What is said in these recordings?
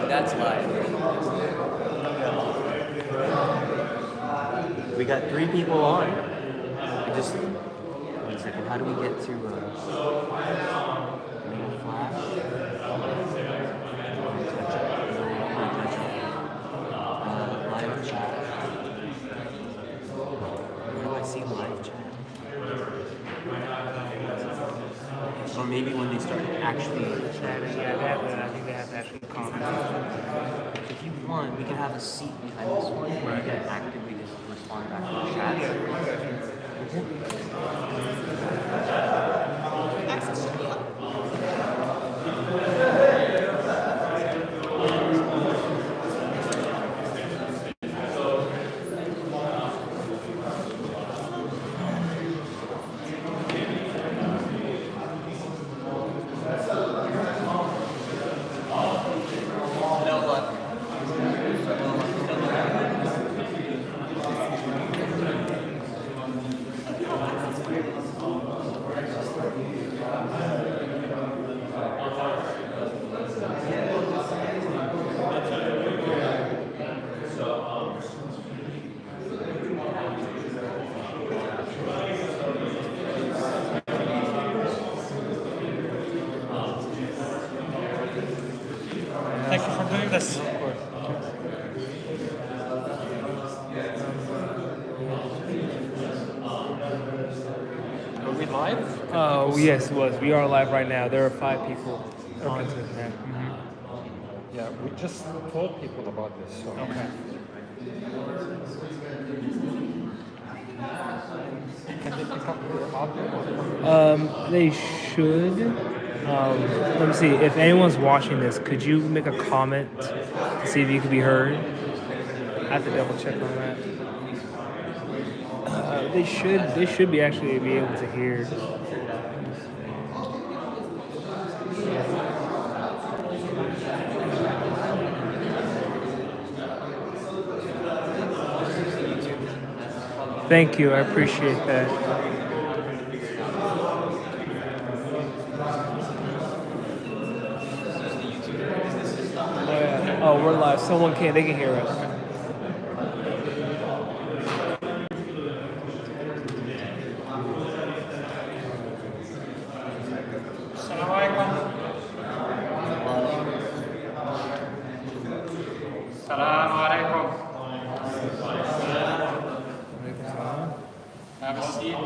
That's live. We got 3 people on. I just 1 second. How do we get to main flash? Live chat. Where do I see live chat? Or maybe when they start actually chatting. I think they have to actually comment. If you want, we can have a seat behind this one where you can actively just respond back to the chat. Access should be up. Thank you for doing this. Are we live? Oh, yes, it was. We are live right now. There are 5 people on to it now. Yeah, we just told people about this. So. Okay. Can they pick up your audio? They should. Let me see. If anyone's watching this, could you make a comment to see if you could be heard? I have to double check on that. They should be actually be able to hear. Thank you. I appreciate that. Oh, we're live. They can hear us. Assalamu alaikum. Have a seat.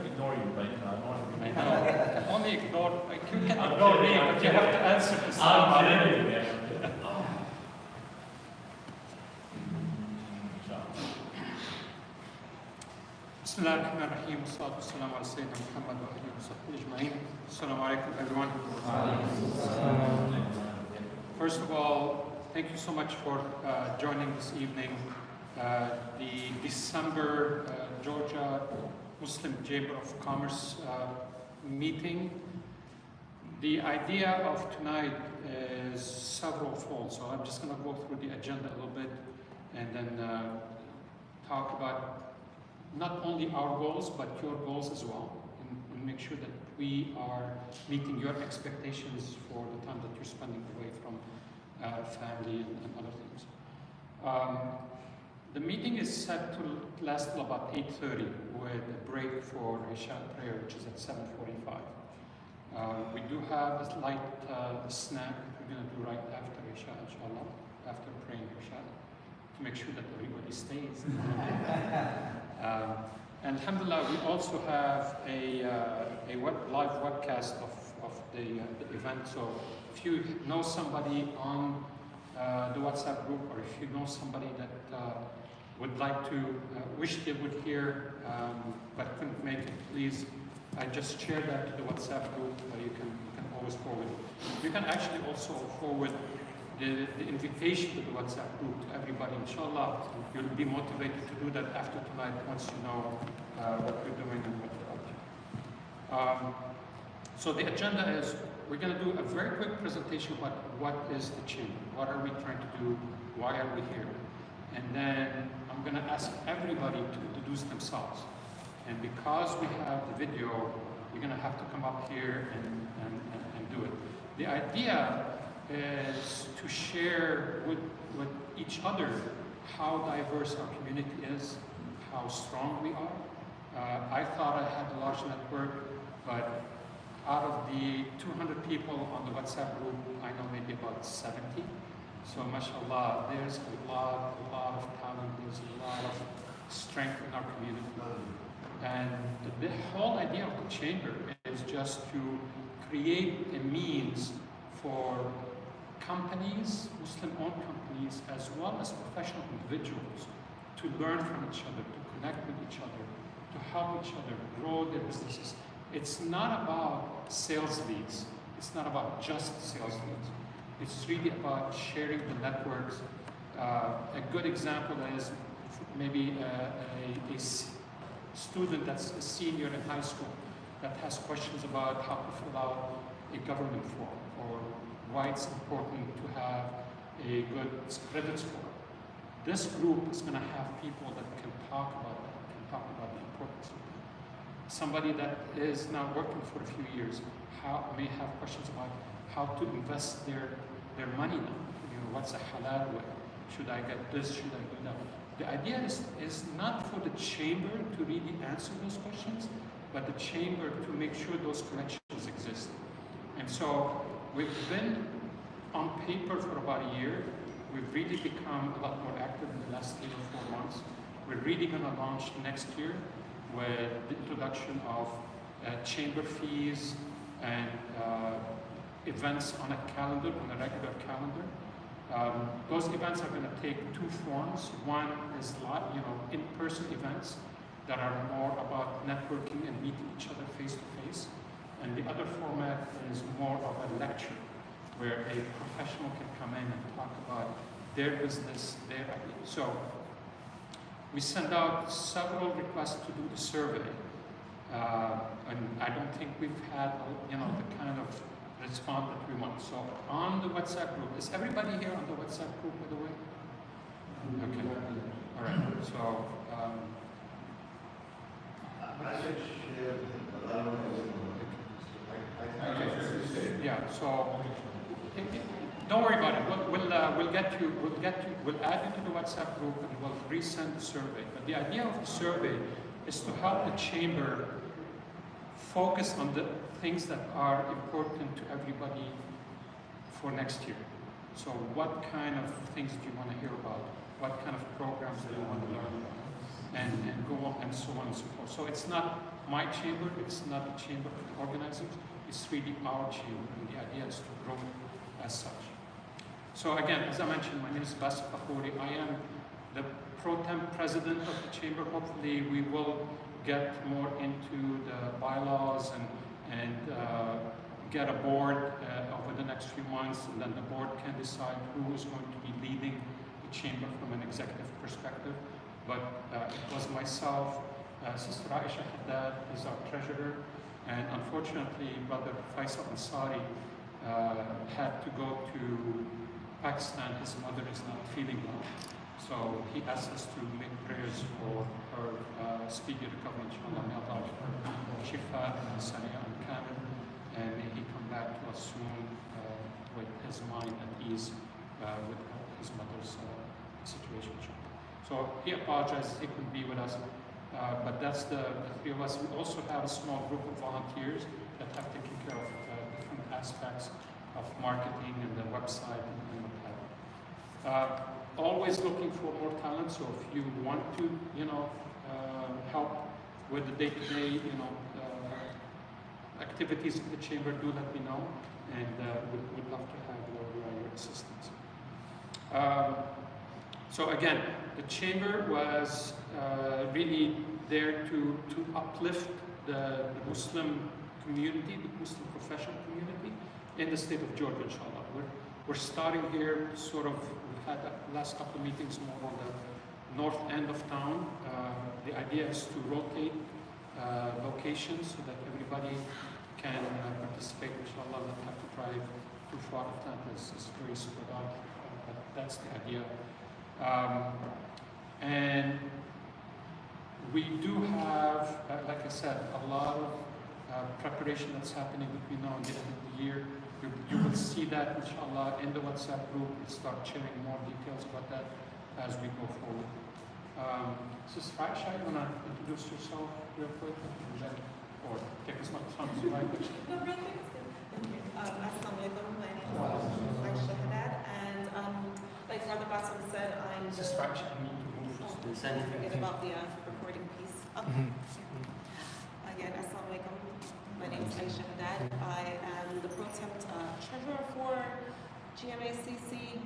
Ignore you right now. I know. I can only ignore. You can ignore me, but you have to answer to somebody. بسم الله الرحمن الرحيم والصلاة والسلام على سيدنا محمد وآله وصحبه أجمعين. Assalamu alaikum, everyone. First of all, thank you so much for joining this evening. The December Georgia Muslim Chamber of Commerce meeting. The idea of tonight is several-fold, so I'm just going to go through the agenda a little bit and then talk about not only our goals, but your goals as well, and make sure that we are meeting your expectations for the time that you're spending away from family and other things. The meeting is set to last till about 8:30 with a break for Isha prayer, which is at 7:45. We do have a light snack that we're going to do right after Isha, inshallah, after praying Isha, to make sure that everybody stays. And alhamdulillah, we also have a live webcast of the event. So if you know somebody on the WhatsApp group, or if you know somebody that would like to, wish they would hear, but couldn't make it, please, I just shared that to the WhatsApp group. You can always forward it. You can actually also forward the invitation to the WhatsApp group to everybody. Inshallah, you'll be motivated to do that after tonight once you know what you're doing and what you're up to. So the agenda is, we're going to do a very quick presentation about what is the chamber, what are we trying to do, why are we here, and then I'm going to ask everybody to introduce themselves. And because we have the video, you're going to have to come up here and do it. The idea is to share with each other how diverse our community is, how strong we are. I thought I had a large network, but out of the 200 people on the WhatsApp group, I know maybe about 70. So mashallah, there's a lot of talent, there's a lot of strength in our community. And the whole idea of the chamber is just to create a means for companies, Muslim-owned companies, as well as professional individuals, to learn from each other, to connect with each other, to help each other grow their businesses. It's not about sales leads. It's not about just sales leads. It's really about sharing the networks. A good example is maybe a student that's a senior in high school that has questions about how to fill out a government form, or why it's important to have a good credit score. This group is going to have people that can talk about that, can talk about the importance of that. Somebody that is now working for a few years may have questions about how to invest their money now. You know, what's a halal way? Should I get this? Should I do that? The idea is not for the chamber to really answer those questions, but the chamber to make sure those connections exist. And so we've been on paper for about a year. We've really become a lot more active in the last 3 or 4 months. We're really going to launch next year with the introduction of chamber fees and events on a calendar, on a regular calendar. Those events are going to take 2 forms. One is in-person events that are more about networking and meeting each other face to face. And the other format is more of a lecture, where a professional can come in and talk about their business, their idea. So we send out several requests to do the survey. And I don't think we've had the kind of response that we want. So on the WhatsApp group, is everybody here on the WhatsApp group, by the way? Okay. All right. So yeah. So don't worry about it. We'll add you to the WhatsApp group, and we'll resend the survey. But the idea of the survey is to help the chamber focus on the things that are important to everybody for next year. So what kind of things do you want to hear about? What kind of programs do you want to learn about? And go on and so on and so forth. So it's not my chamber, it's not the chamber of the organizers, it's really our chamber, and the idea is to grow as such. So again, as I mentioned, my name is Bassem Fakhouri. I am the pro tem president of the chamber. Hopefully we will get more into the bylaws and get a board over the next few months, and then the board can decide who is going to be leading the chamber from an executive perspective. But it was myself, Sister Aisha Haddad is our treasurer, and unfortunately Brother Faisal Ansari had to go to Pakistan. His mother is not feeling well. So he asked us to make prayers for her speedy recovery, inshallah. May Allah give her shifa and saniya and kamil, and may he come back to us soon with his mind at ease with his mother's situation. So he apologizes, he couldn't be with us, but that's the 3 of us. We also have a small group of volunteers that have taken care of different aspects of marketing and the website and what have you. Always looking for more talent, so if you want to, help with the day-to-day, activities of the chamber, do let me know, and we'd love to have your assistance. So again, the chamber was really there to uplift the Muslim community, the Muslim professional community in the state of Georgia, inshallah. We're starting here, sort of, we've had the last couple of meetings more on the north end of town. The idea is to rotate locations so that everybody can participate, inshallah, not have to drive too far. It's very spread out, but that's the idea. And we do have, like I said, a lot of preparation that's happening between now and the end of the year. You will see that, inshallah, in the WhatsApp group. We'll start sharing more details about that as we go forward. Mrs. Faisha, you want to introduce yourself real quick? Or take as much time as you like. No, real quick, it's good. Thank you. Assalamu alaikum. My name is Aisha Haddad, and like Brother Bassam said, I'm Mrs. Faisha, I need to move. forget about the recording piece. Again, assalamu alaikum. My name is Aisha Haddad. I am the pro temp treasurer for GMACC.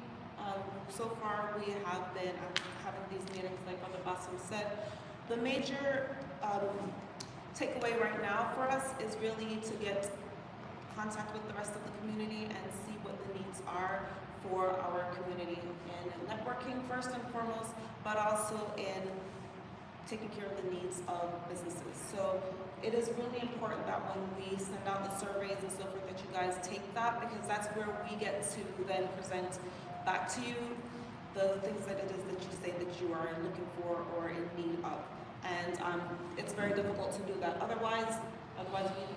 So far, we have been having these meetings, like Brother Bassam said. The major takeaway right now for us is really to get contact with the rest of the community and see what the needs are for our community in networking first and foremost, but also in taking care of the needs of businesses. So it is really important that when we send out the surveys and so forth that you guys take that, because that's where we get to then present back to you the things that it is that you say that you are looking for or in need of. And it's very difficult to do that. Otherwise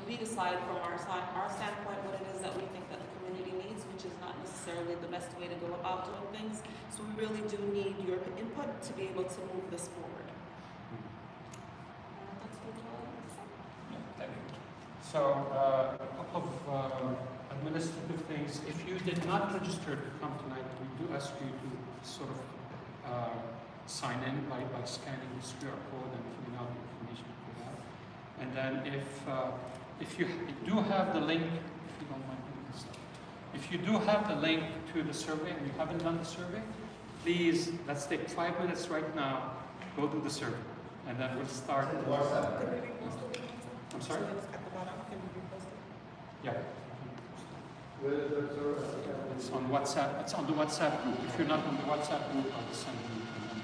we decide from our standpoint what it is that we think that the community needs, which is not necessarily the best way to go about doing things. So we really do need your input to be able to move this forward. That's all I have to say. Thank you. So, a couple of administrative things. If you did not register to come tonight, we do ask you to sort of sign in by scanning this QR code and filling out the information that we have. And then if you do have the link, if you don't mind doing this, if you do have the link to the survey and you haven't done the survey, please, let's take 5 minutes right now, go do the survey, and then we'll start. Can we repost it? I'm sorry? So it's at the bottom. Can we repost it? Yeah. It's on WhatsApp. It's on the WhatsApp group. If you're not on the WhatsApp group, I'll send you the link.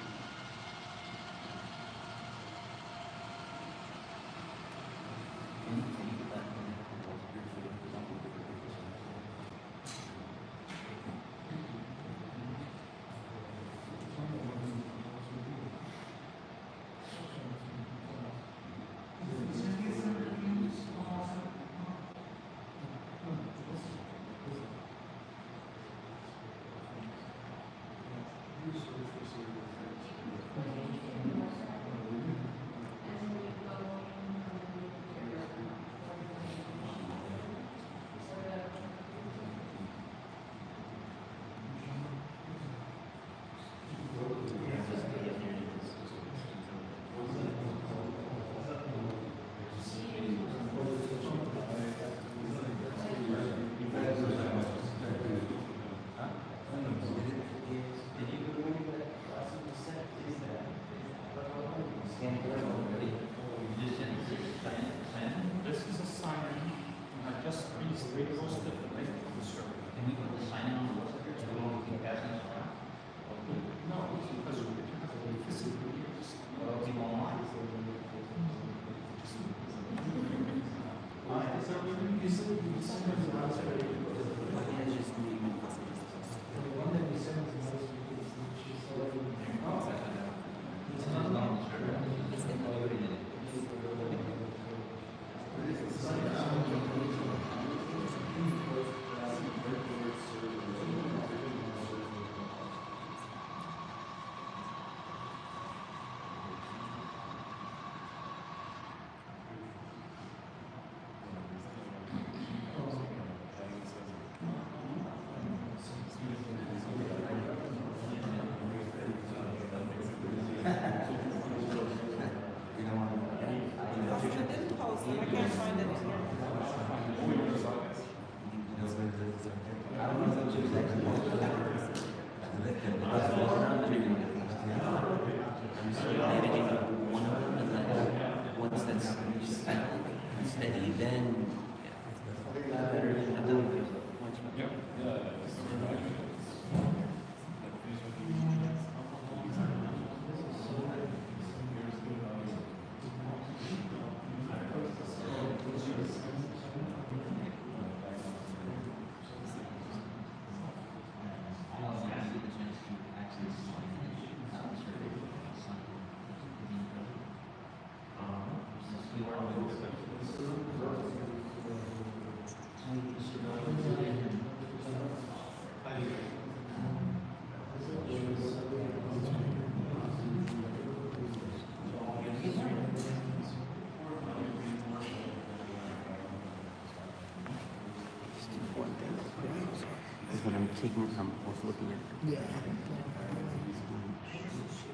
Is when I'm taking, I'm also looking at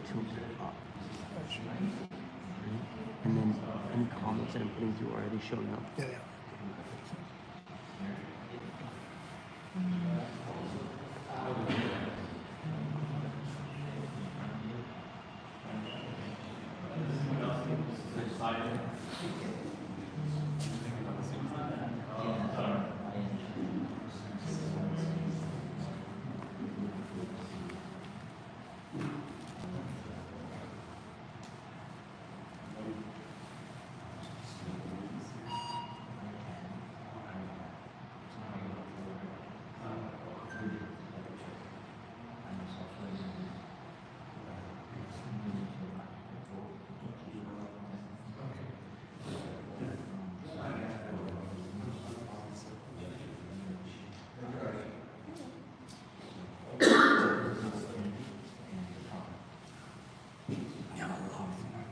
tilted up. And then any comments that I'm putting through are already showing up.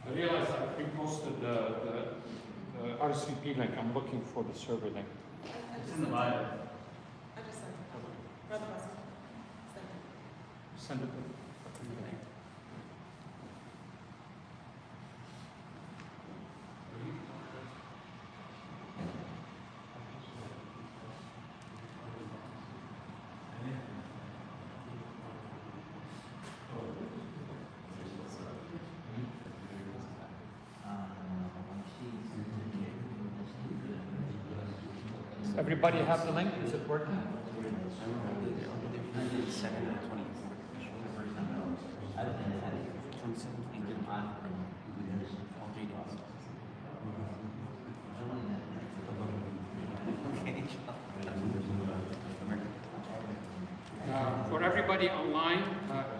I realize I reposted the RSVP link. I'm looking for the survey link. I just sent it. I just sent it. Brother Basil. Send it. Send it. Does everybody have the link? Is it working? For everybody online,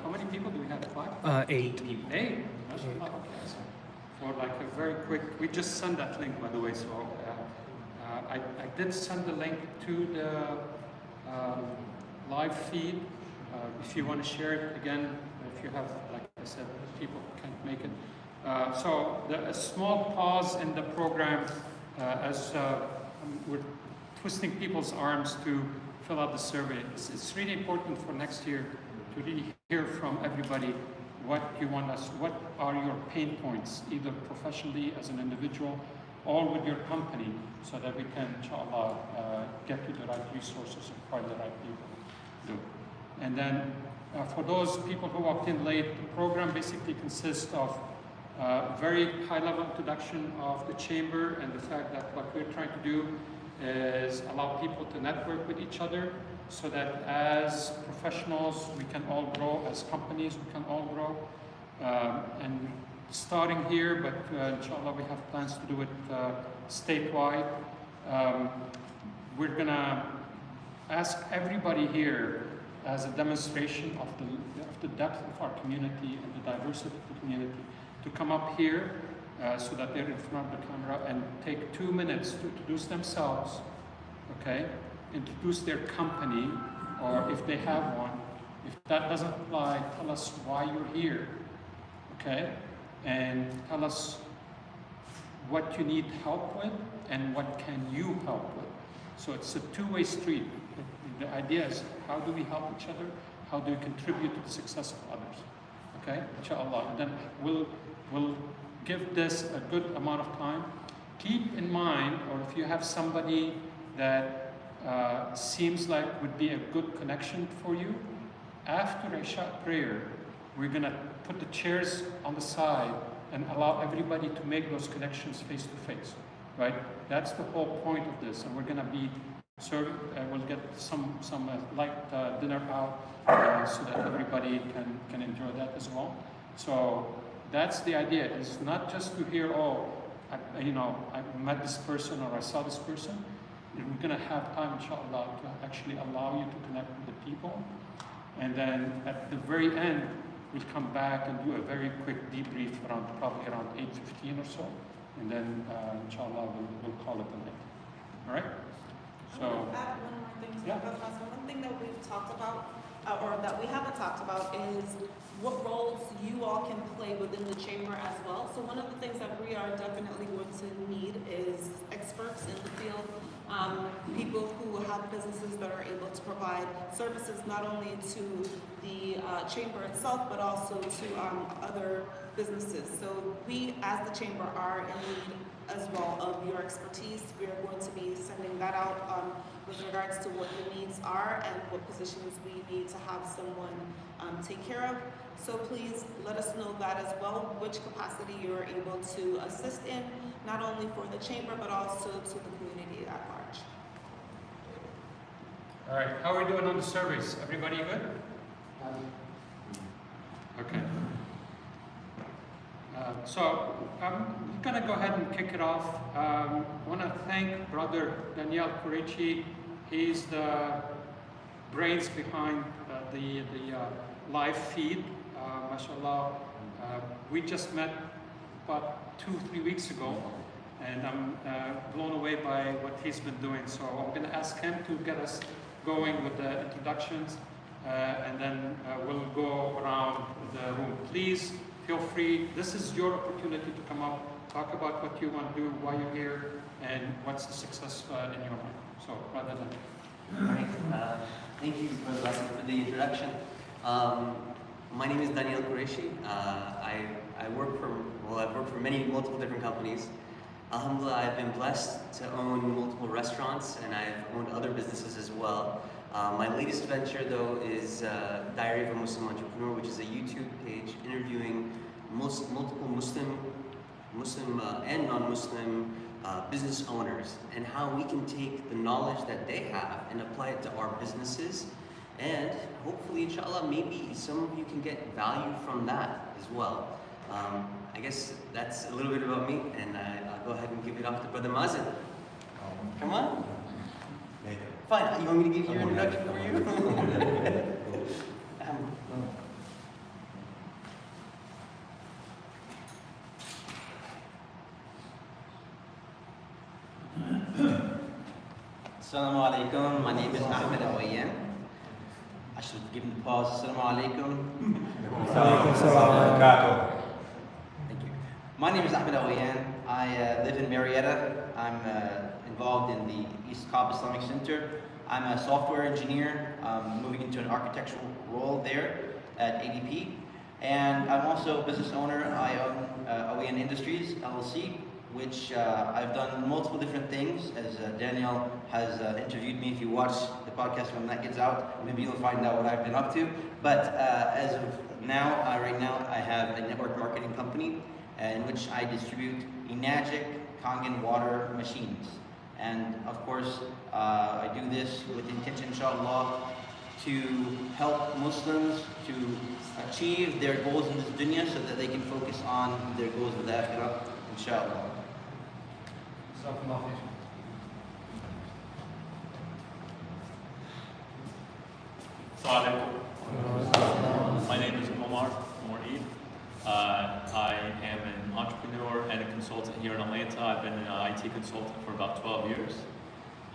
how many people do we have? 5? 8. 8? That's a lot. Okay. So for like a very quick, we just sent that link, by the way, so I did send the link to the live feed. If you want to share it again, if you have, like I said, people can't make it. So a small pause in the program as we're twisting people's arms to fill out the survey. It's really important for next year to really hear from everybody what you want us, what are your pain points, either professionally as an individual or with your company, so that we can, inshallah, get to the right resources and find the right people. And then for those people who walked in late, the program basically consists of very high-level introduction of the chamber and the fact that what we're trying to do is allow people to network with each other so that as professionals we can all grow, as companies we can all grow. And starting here, but inshallah we have plans to do it statewide. We're gonna ask everybody here as a demonstration of the depth of our community and the diversity of the community to come up here so that they're in front of the camera and take 2 minutes to introduce themselves, okay? Introduce their company, or if they have one. If that doesn't apply, tell us why you're here, okay? And tell us what you need help with and what can you help with. So it's a two-way street. The idea is, how do we help each other? How do we contribute to the success of others? Okay, inshallah. And then we'll give this a good amount of time. Keep in mind, or if you have somebody that seems like would be a good connection for you, after Isha prayer, we're gonna put the chairs on the side and allow everybody to make those connections face to face, right? That's the whole point of this, and we're gonna be serving. We'll get some light dinner out so that everybody can enjoy that as well. So that's the idea. It's not just to hear, oh, I met this person or I saw this person. We're gonna have time, inshallah, to actually allow you to connect with the people. And then at the very end, we'll come back and do a very quick debrief probably around 8:15 or so, and then inshallah we'll call it a night. All right? I So, want to add one more thing to Yeah. that. One thing that we've talked about, or that we haven't talked about, is what roles you all can play within the chamber as well. So one of the things that we are definitely going to need is experts in the field, people who have businesses that are able to provide services not only to the chamber itself, but also to other businesses. So we, as the chamber, are in need as well of your expertise. We are going to be sending that out with regards to what the needs are and what positions we need to have someone take care of. So please let us know that as well, which capacity you're able to assist in, not only for the chamber, but also to the community at large. all right, how are we doing on the surveys? Everybody good? Okay. So I'm going to go ahead and kick it off. I want to thank Brother Daniel Qureshi. He's the brains behind the live feed. MashaAllah. We just met about 2-3 weeks ago, and I'm blown away by what he's been doing. So I'm going to ask him to get us going with the introductions, and then we'll go around the room. Please feel free. This is your opportunity to come up, talk about what you want to do, why you're here, and what's the success in your mind. So, rather than. All right. Thank you, Brother Bassem, for the introduction. My name is Daniel Qureshi. I've worked for multiple different companies. Alhamdulillah, I've been blessed to own multiple restaurants, and I've owned other businesses as well. My latest venture, though, is Diary of a Muslim Entrepreneur, which is a YouTube page interviewing multiple Muslim and non-Muslim business owners, and how we can take the knowledge that they have and apply it to our businesses. And hopefully, inshallah, maybe some of you can get value from that as well. I guess that's a little bit about me, and I'll go ahead and give it off to Brother Mazen. Come on. Fine, you want me to give your introduction for you? Assalamu alaikum, my name is Ahmed Awayan. I should give him the pause. Assalamu alaikum. Thank you. My name is Ahmed Awayan. I live in Marietta. I'm involved in the East Cobb Islamic Center. I'm a software engineer, moving into an architectural role there at ADP. And I'm also a business owner. I own Awayan Industries, LLC, which I've done multiple different things. As Daniel has interviewed me, if you watch the podcast when that gets out, maybe you'll find out what I've been up to. But as of now, right now, I have a network marketing company in which I distribute Enagic Kangen water machines. And of course, I do this with intention, inshallah, to help Muslims to achieve their goals in this dunya so that they can focus on their goals with the akhirah, inshallah. My name is Omar Eid. I am an entrepreneur and a consultant here in Atlanta. I've been an IT consultant for about 12 years.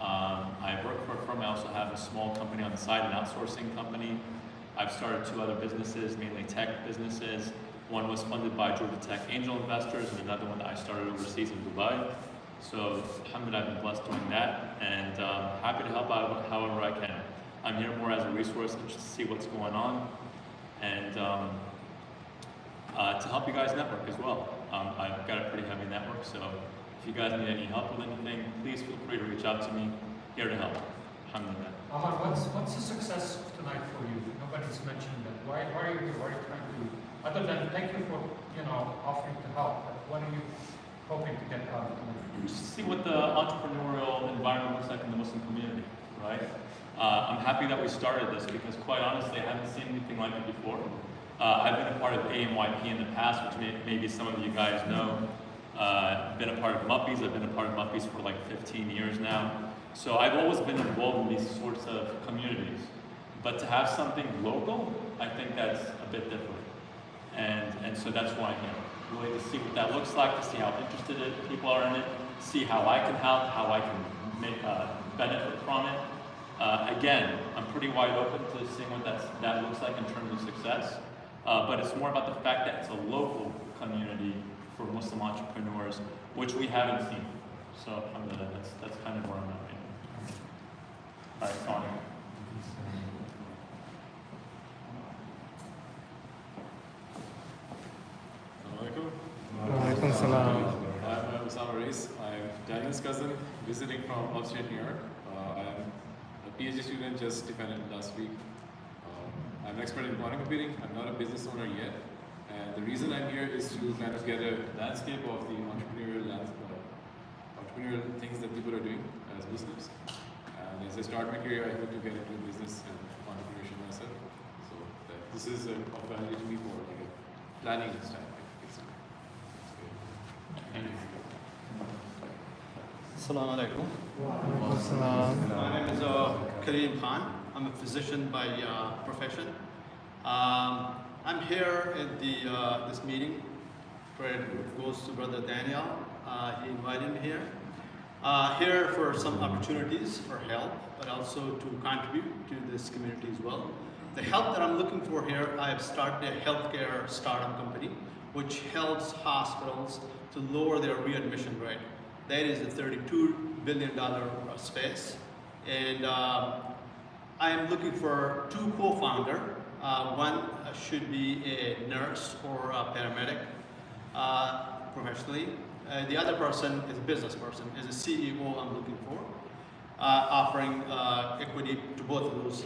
I work for a firm. I also have a small company on the side, an outsourcing company. I've started 2 other businesses, mainly tech businesses. One was funded by Georgia Tech angel investors, and another one that I started overseas in Dubai. So, alhamdulillah, I've been blessed doing that, and happy to help out however I can. I'm here more as a resource to see what's going on, and to help you guys network as well. I've got a pretty heavy network, so if you guys need any help with anything, please feel free to reach out to me. Here to help. Alhamdulillah. Ahmad, what's the success of tonight for you? Nobody's mentioned that. Why are you here? What are you trying to do? Other than thank you for offering to help, but what are you hoping to get out of it? Just see what the entrepreneurial environment looks like in the Muslim community, right? I'm happy that we started this because quite honestly, I haven't seen anything like it before. I've been a part of AMYP in the past, which maybe some of you guys know. I've been a part of Muppies. I've been a part of Muppies for like 15 years now. So I've always been involved in these sorts of communities. But to have something local, I think that's a bit different. And so that's why I'm here. really to see what that looks like, to see how interested people are in it, see how I can help, how I can make benefit from it. Again, I'm pretty wide open to seeing what that looks like in terms of success, but it's more about the fact that it's a local community for Muslim entrepreneurs, which we haven't seen. So that's kind of where I'm at right now. All right, Tony. Walaikum salam. I'm Osama Reis. I'm Daniel's cousin, visiting from upstate New York. I'm a PhD student, just defended last week. I'm an expert in quantum computing. I'm not a business owner yet. And the reason I'm here is to kind of get a landscape of the entrepreneurial things that people are doing as Muslims. And as I start my career, I hope to get into business and entrepreneurship myself. So this is of value to me for like a planning this time. Assalamu alaikum. Walaikum salam. My name is Kareem Khan. I'm a physician by profession. I'm here at this meeting. Credit goes to Brother Daniel. He invited me here. Here for some opportunities for help, but also to contribute to this community as well. The help that I'm looking for here, I have started a healthcare startup company, which helps hospitals to lower their readmission rate. That is a $32 billion space. And I am looking for two co-founders. One should be a nurse or a paramedic professionally. The other person is a business person, is a CEO I'm looking for, offering equity to both of those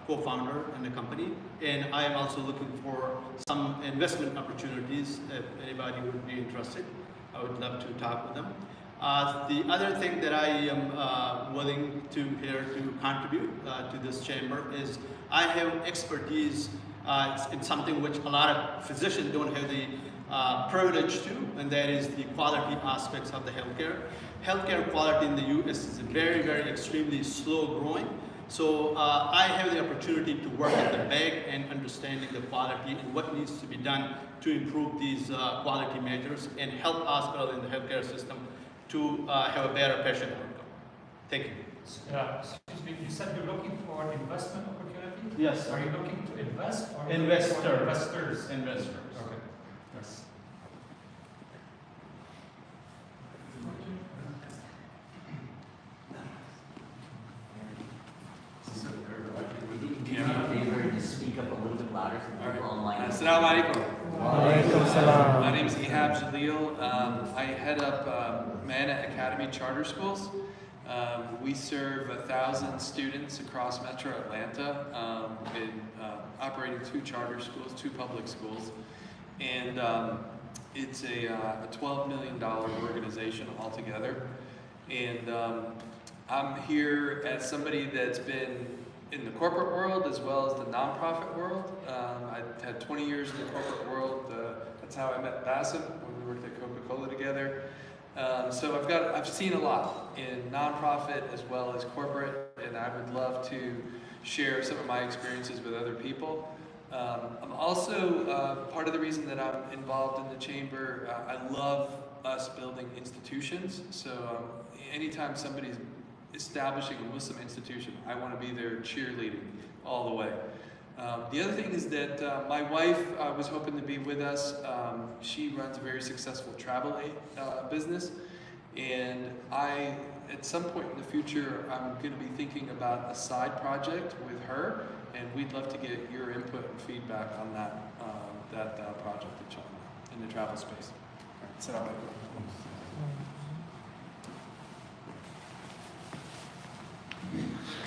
co-founder in the company. And I am also looking for some investment opportunities. If anybody would be interested, I would love to talk with them. The other thing that I am willing to here to contribute to this chamber is I have expertise in something which a lot of physicians don't have the privilege to, and that is the quality aspects of the healthcare. Healthcare quality in the U.S. is very, very extremely slow growing. So I have the opportunity to work at the back and understanding the quality and what needs to be done to improve these quality measures and help hospitals in the healthcare system to have a better patient outcome. Thank you. Excuse me, you said you're looking for an investment opportunity? Yes. Are you looking to invest or Investors. investors? Investors. Okay. Yes. Speak up a little bit louder so people online. Assalamu alaikum. Walaikum salam. My name is Ihab Jalil. I head up Manna Academy Charter Schools. We serve 1,000 students across Metro Atlanta, operating 2 charter schools, 2 public schools. And it's a $12 million organization altogether. And I'm here as somebody that's been in the corporate world as well as the nonprofit world. I had 20 years in the corporate world. That's how I met Bassem when we worked at Coca-Cola together. So I've seen a lot in nonprofit as well as corporate, and I would love to share some of my experiences with other people. I'm also part of the reason that I'm involved in the chamber. I love us building institutions. So anytime somebody's establishing a Muslim institution, I want to be there cheerleading all the way. The other thing is that my wife was hoping to be with us. She runs a very successful travel business, and at some point in the future, I'm going to be thinking about a side project with her, and we'd love to get your input and feedback on that project in the travel space. All right,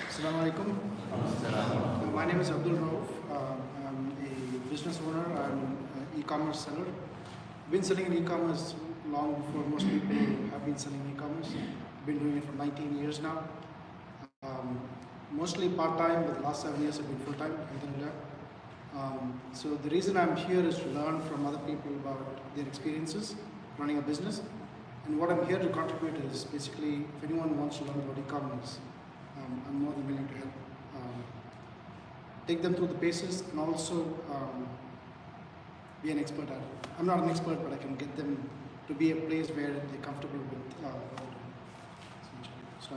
Assalamu alaikum. My name is Abdul Rauf. I'm a business owner. I'm an e-commerce seller. Been selling in e-commerce long before most people have been selling e-commerce. Been doing it for 19 years now. Mostly part-time, but the last 7 years have been full-time. So the reason I'm here is to learn from other people about their experiences running a business. And what I'm here to contribute is basically if anyone wants to learn about e-commerce, I'm more than willing to help. Take them through the paces and also be an expert at it. I'm not an expert, but I can get them to be a place where they're comfortable with what I'm doing, essentially. So,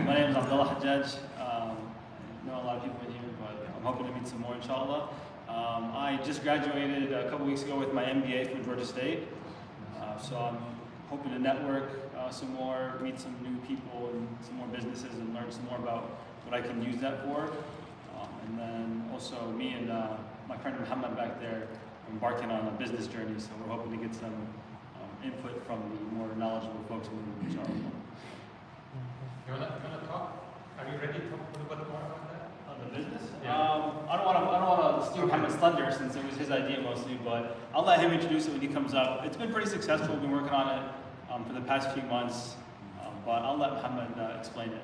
My name is Abdullah Hajjaj. I know a lot of people in here, but I'm hoping to meet some more, inshallah. I just graduated a couple weeks ago with my MBA from Georgia State. So I'm hoping to network some more, meet some new people and some more businesses and learn some more about what I can use that for. And then also me and my friend Muhammad back there are embarking on a business journey, so we're hoping to get some input from the more knowledgeable folks in the room, inshallah. You wanna talk? Are you ready to talk a little bit more about that? On the business? Yeah. I don't want to steal Muhammad's thunder since it was his idea mostly, but I'll let him introduce it when he comes up. It's been pretty successful. We've been working on it for the past few months, but I'll let Muhammad explain it.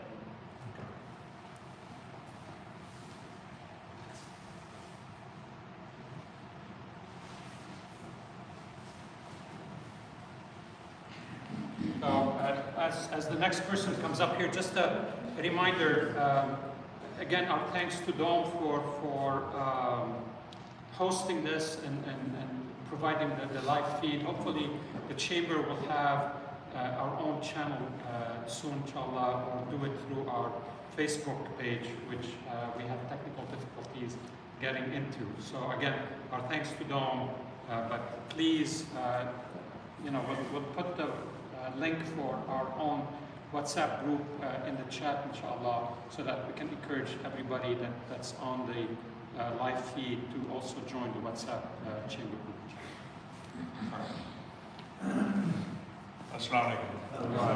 As the next person comes up here, just a reminder, again, our thanks to Dome for hosting this and providing the live feed. Hopefully the Chamber will have our own channel soon, inshallah, or do it through our Facebook page, which we have technical difficulties getting into. So again, our thanks to Dome, but please, we'll put the link for our own WhatsApp group in the chat, inshallah, so that we can encourage everybody that's on the live feed to also join the WhatsApp chamber group. Assalamu alaikum.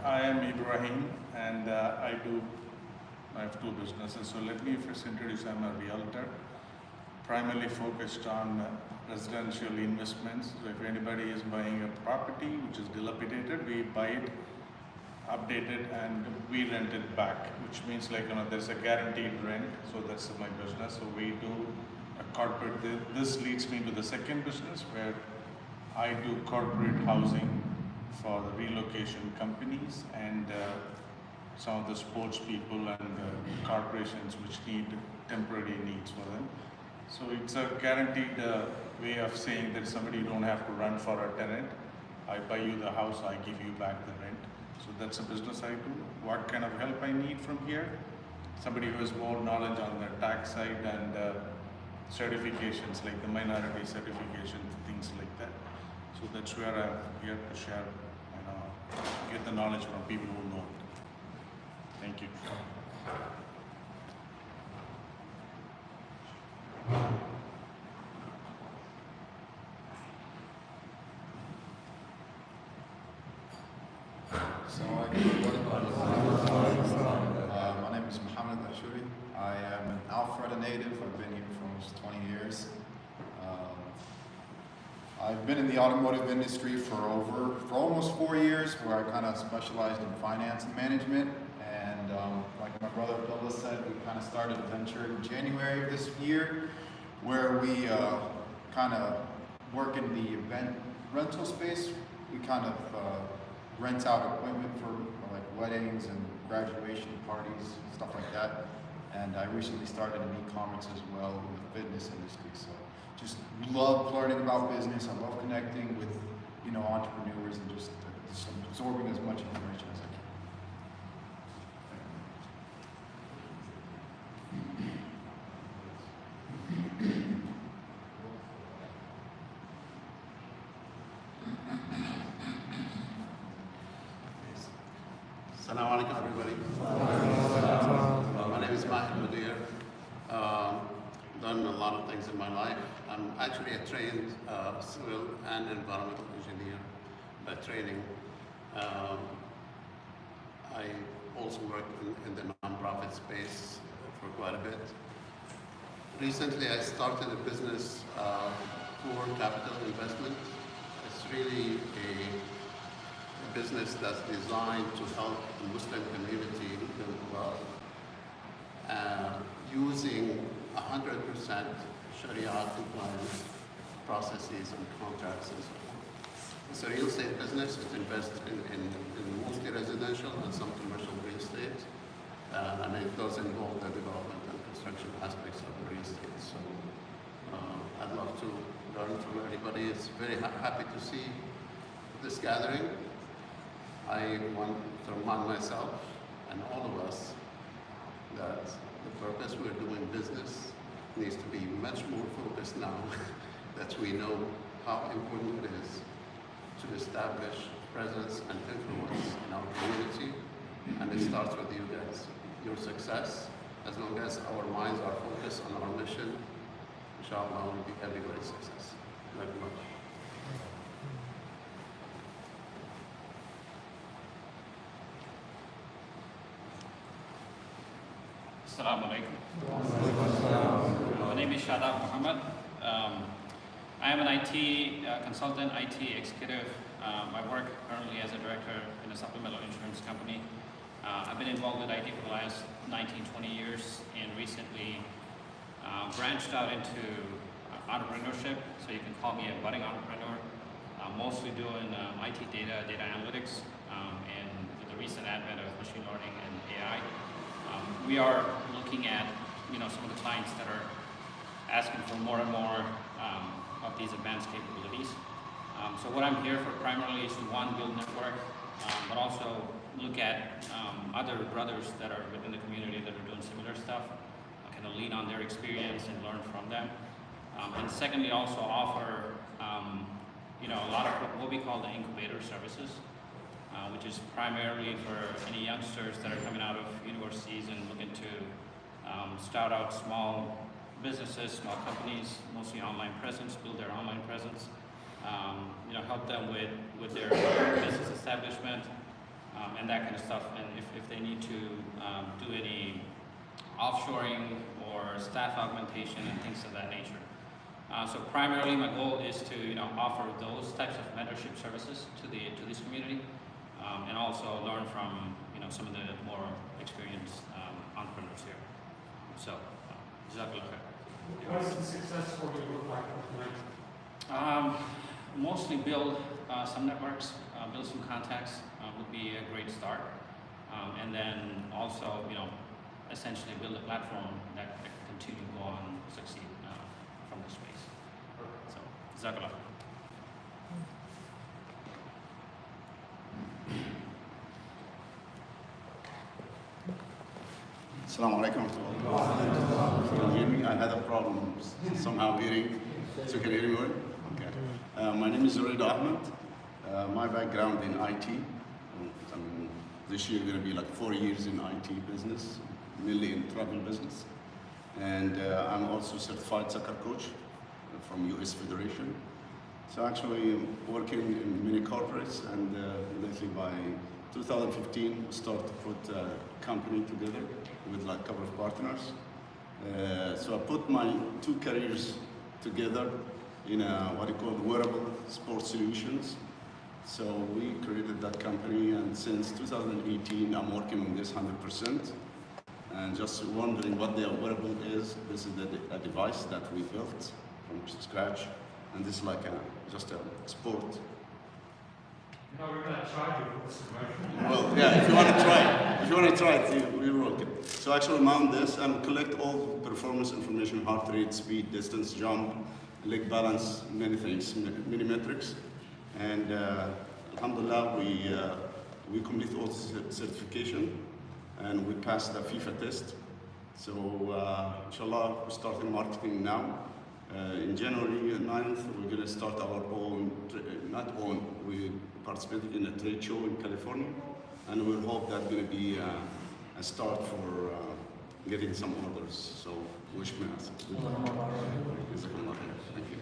I am Ibrahim and I have two businesses. So let me first introduce, I'm a realtor, primarily focused on residential investments. So if anybody is buying a property which is dilapidated, we buy it, update it, and we rent it back, which means there's a guaranteed rent. So that's my business. So we do a corporate. This leads me to the second business where I do corporate housing for the relocation companies and some of the sports people and corporations which need temporary needs for them. So it's a guaranteed way of saying that somebody don't have to run for a tenant. I buy you the house, I give you back the rent. So that's a business I do. What kind of help I need from here? Somebody who has more knowledge on the tax side and certifications like the minority certification, things like that. So that's where I'm here to share and get the knowledge from people who know it. Thank you. My name is Mohammed Ashuri. I am an Alpharetta native. I've been here for almost 20 years. I've been in the automotive industry for almost 4 years, where I kind of specialized in finance and management. And like my brother Abdullah said, we kind of started a venture in January of this year, where we kind of work in the event rental space. We kind of rent out equipment for like weddings and graduation parties, stuff like that. And I recently started in e-commerce as well in the fitness industry. So just love learning about business. I love connecting with entrepreneurs and just absorbing as much information as I can. Assalamu alaikum, everybody. My name is Mahid Mudir. Done a lot of things in my life. I'm actually a trained civil and environmental engineer by training. I also work in the nonprofit space for quite a bit. Recently, I started a business for capital investment. It's really a business that's designed to help the Muslim community build wealth using 100% Sharia compliance processes and contracts and so on. It's a real estate business. It invests in mostly residential and some commercial real estate. And it does involve the development and construction aspects of the real estate. So I'd love to learn from everybody. It's very happy to see this gathering. I want to remind myself and all of us that the purpose we're doing business needs to be much more focused now that we know how important it is to establish presence and influence in our community. And it starts with you guys. Your success, as long as our minds are focused on our mission, inshallah, will be everybody's success. Thank you very much. Assalamu alaikum. My name is Shadab Muhammad. I am an IT consultant, IT executive. I work currently as a director in a supplemental insurance company. I've been involved with IT for the last 19, 20 years and recently branched out into entrepreneurship. So you can call me a budding entrepreneur. Mostly doing IT data analytics, and with the recent advent of machine learning and AI. We are looking at, some of the clients that are asking for more and more of these advanced capabilities. So what I'm here for primarily is to build network, but also look at other brothers that are within the community that are doing similar stuff, kind of lean on their experience and learn from them. And secondly, also offer, a lot of what we call the incubator services, which is primarily for any youngsters that are coming out of universities and looking to start out small businesses, small companies, mostly online presence, build their online presence, help them with their business establishment, and that kind of stuff. And if they need to do any offshoring or staff augmentation and things of that nature. So primarily my goal is to offer those types of mentorship services to this community, and also learn from some of the more experienced entrepreneurs here. So, jazakallah khair. What does the success story look like tonight? Mostly build some networks, build some contacts would be a great start, and then also essentially build a platform that can continue to go on succeed from this space. So, jazakallah. Assalamu alaikum. Can you hear me? I had a problem somehow hearing. So can you hear me well? Okay. My name is Zoraid Ahmed. My background in IT. This year going to be like 4 years in IT business, mainly in travel business. And I'm also certified soccer coach from US Federation. So actually I'm working in many corporates, and lately by 2015 start to put a company together with like a couple of partners. So I put my two careers together in what I call wearable sports solutions. So we created that company, and since 2018 I'm working on this 100%. And just wondering what the wearable is. This is a device that we built from scratch, and this is like just a sport. We're going to charge you for this commercial. Well, yeah, if you want to try it, we'll work it. So actually mount this and collect all performance information: heart rate, speed, distance, jump, leg balance, many things, many metrics. And alhamdulillah, we complete all certification, and we passed the FIFA test. So inshallah, we're starting marketing now. In January 9th, we're going to start our own, we participated in a trade show in California, and we hope that's going to be a start for getting some orders. So wish me us. Thank you.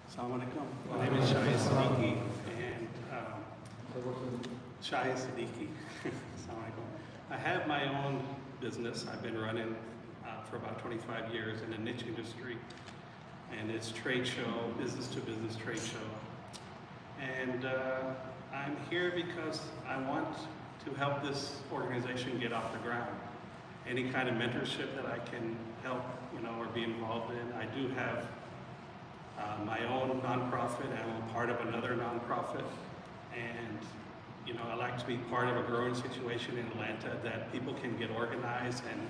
Assalamu alaikum. My name is Shahid Siddiqui, and Shahid Siddiqui. Assalamu alaikum. I have my own business I've been running for about 25 years in a niche industry, and it's trade show, business to business trade show. And I'm here because I want to help this organization get off the ground. Any kind of mentorship that I can help, or be involved in. I do have my own nonprofit, and I'm a part of another nonprofit, and I like to be part of a growing situation in Atlanta that people can get organized and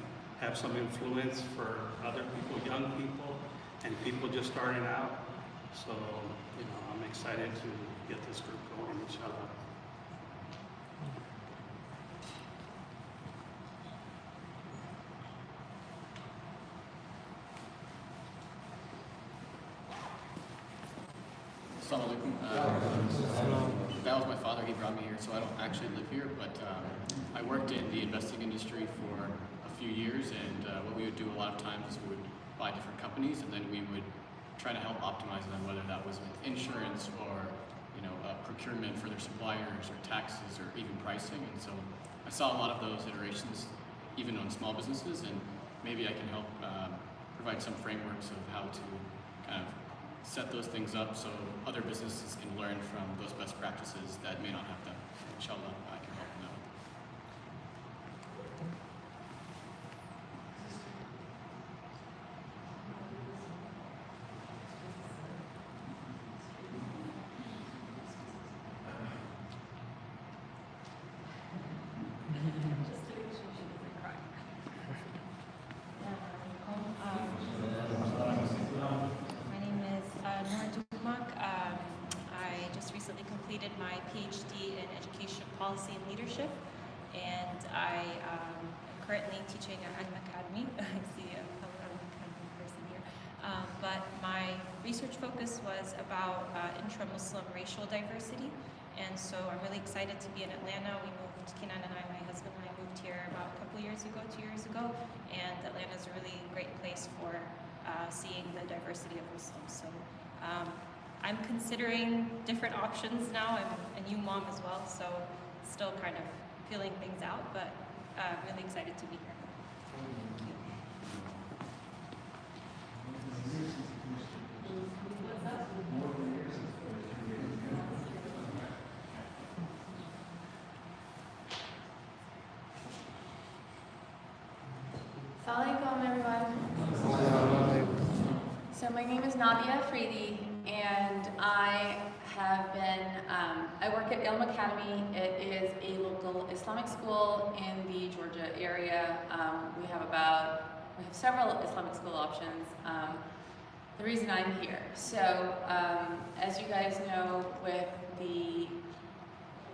have some influence for other people, young people, and people just starting out. So, I'm excited to get this group going, inshallah. Assalamu alaikum. That was my father. He brought me here, so I don't actually live here, but I worked in the investing industry for a few years, and what we would do a lot of times is we would buy different companies, and then we would try to help optimize them, whether that was with insurance or procurement for their suppliers or taxes or even pricing. And so I saw a lot of those iterations even on small businesses, and maybe I can help provide some frameworks of how to kind of set those things up so other businesses can learn from those best practices that may not have them. Inshallah, I can help them out. My name is Noor Dumak. I just recently completed my PhD in Education Policy and Leadership, and I am currently teaching at Ilm Academy. I see a Ilm Academy person here. But my research focus was about intra-Muslim racial diversity, and so I'm really excited to be in Atlanta. We moved, Kenan and I, my husband and I, moved here about a couple years ago, 2 years ago, and Atlanta is a really great place for seeing the diversity of Muslims. So I'm considering different options now. I'm a new mom as well, so still kind of feeling things out, but really excited to be here. Assalamualaikum, everyone. So my name is Nabia Afridi, and I have been, I work at Ilm Academy. It is a local Islamic school in the Georgia area. We have several Islamic school options. The reason I'm here. So as you guys know, with the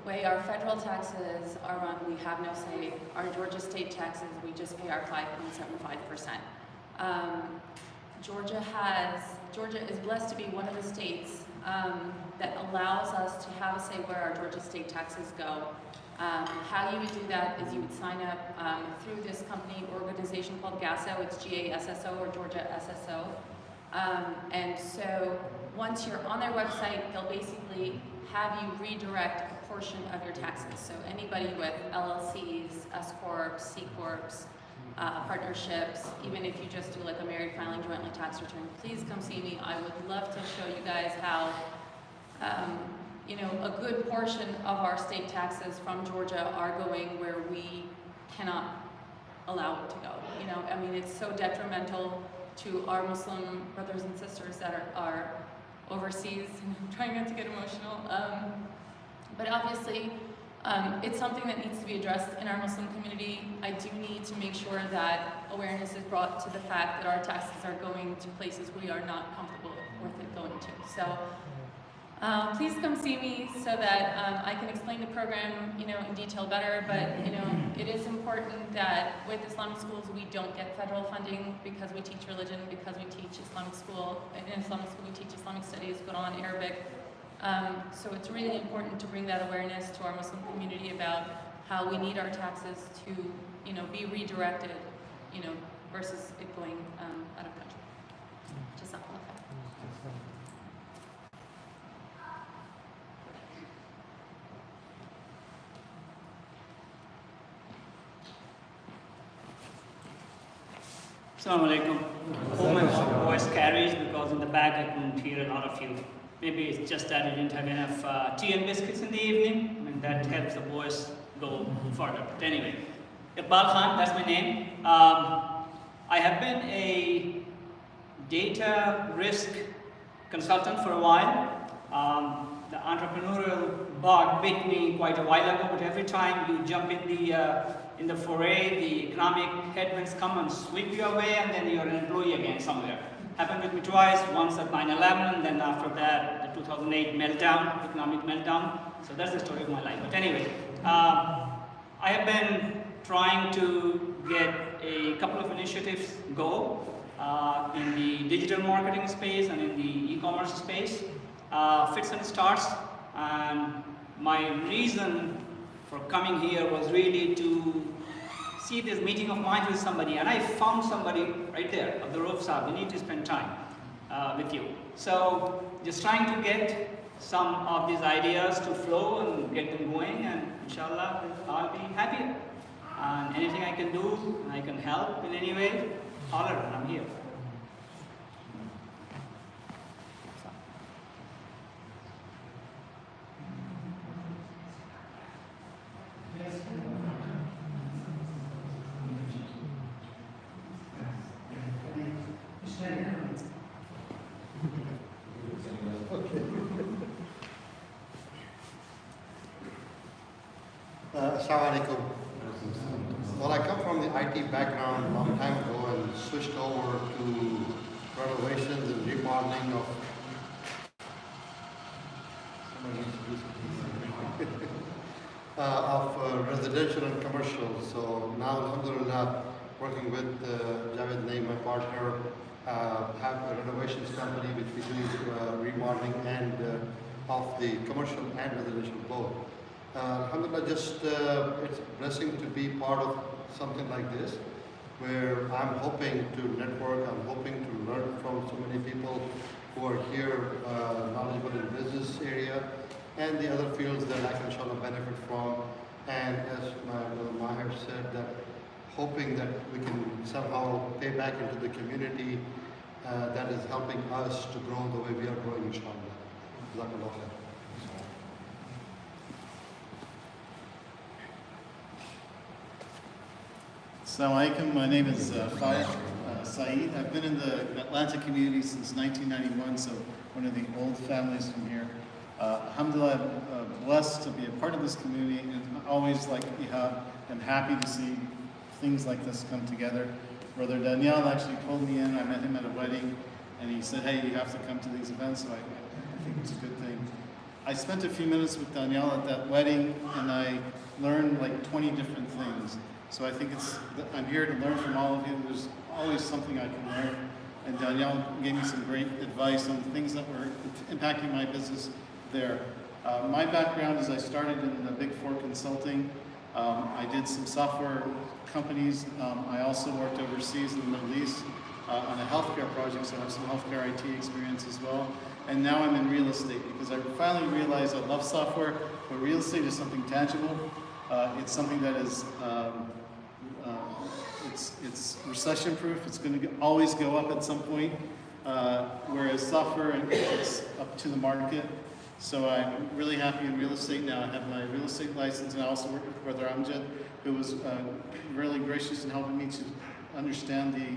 way our federal taxes are run, we have no say. Our Georgia state taxes, we just pay our 5.75%. Georgia is blessed to be one of the states that allows us to have a say where our Georgia state taxes go. How you would do that is you would sign up through this company organization called GASSO. It's GASSO or Georgia SSO. And so once you're on their website, they'll basically have you redirect a portion of your taxes. So anybody with LLCs, S-Corps, C-Corps, partnerships, even if you just do like a married filing jointly tax return, please come see me. I would love to show you guys how, a good portion of our state taxes from Georgia are going where we cannot allow it to go. It's so detrimental to our Muslim brothers and sisters that are overseas. I'm trying not to get emotional. But obviously, it's something that needs to be addressed in our Muslim community. I do need to make sure that awareness is brought to the fact that our taxes are going to places we are not comfortable with it going to. So please come see me so that I can explain the program, in detail better. But it is important that with Islamic schools we don't get federal funding because we teach religion, because we teach Islamic school. In Islamic school we teach Islamic studies, Quran, Arabic. So it's really important to bring that awareness to our Muslim community about how we need our taxes to, be redirected, versus it going out of country. Jazakallah khair. Assalamu alaikum. Hope my voice carries because in the back I couldn't hear a lot of you. Maybe it's just that I didn't have enough tea and biscuits in the evening. That helps the voice go further. But anyway, Iqbal Khan, that's my name. I have been a data risk consultant for a while. The entrepreneurial bug bit me quite a while ago, but every time you jump in the foray, the economic headwinds come and sweep you away, and then you're an employee again somewhere. Happened with me twice, once at 9/11, and then after that, the 2008 meltdown, economic meltdown. So that's the story of my life. But anyway, I have been trying to get a couple of initiatives go in the digital marketing space and in the e-commerce space. Fits and starts, and my reason for coming here was really to see this meeting of minds with somebody, and I found somebody right there, Abdul Rauf Saab. We need to spend time with you. So just trying to get some of these ideas to flow and get them going, and inshallah I'll be happier. And anything I can do, I can help in any way, holler, I'm here. Assalamu alaikum. Well, I come from the IT background a long time ago and switched over to renovations and remodeling of residential and commercial. So now, alhamdulillah, working with Javed Naeem, my partner, have a renovations company which we do remodeling and of the commercial and residential both. Alhamdulillah, just it's a blessing to be part of something like this, where I'm hoping to network, I'm hoping to learn from so many people who are here, knowledgeable in the business area and the other fields that I can inshallah benefit from. And as my brother Maher said, that hoping that we can somehow pay back into the community that is helping us to grow the way we are growing, inshallah. Jazakallah khair. Assalamu alaikum. My name is Fayed Saeed. I've been in the Atlanta community since 1991, so one of the old families from here. Alhamdulillah, I'm blessed to be a part of this community, and always, like Ihab, I'm happy to see things like this come together. Brother Daniel actually pulled me in. I met him at a wedding, and he said, hey, you have to come to these events, so I think it's a good thing. I spent a few minutes with Daniel at that wedding, and I learned like 20 different things. So I think I'm here to learn from all of you. There's always something I can learn. And Danielle gave me some great advice on things that were impacting my business there. My background is I started in the Big Four consulting. I did some software companies. I also worked overseas in the Middle East on a healthcare project, so I have some healthcare IT experience as well. And now I'm in real estate because I finally realized I love software, but real estate is something tangible. It's something that is it's recession proof. It's going to always go up at some point, whereas software, it's up to the market. So I'm really happy in real estate now. I have my real estate license, and I also work with Brother Amjad, who was really gracious in helping me to understand the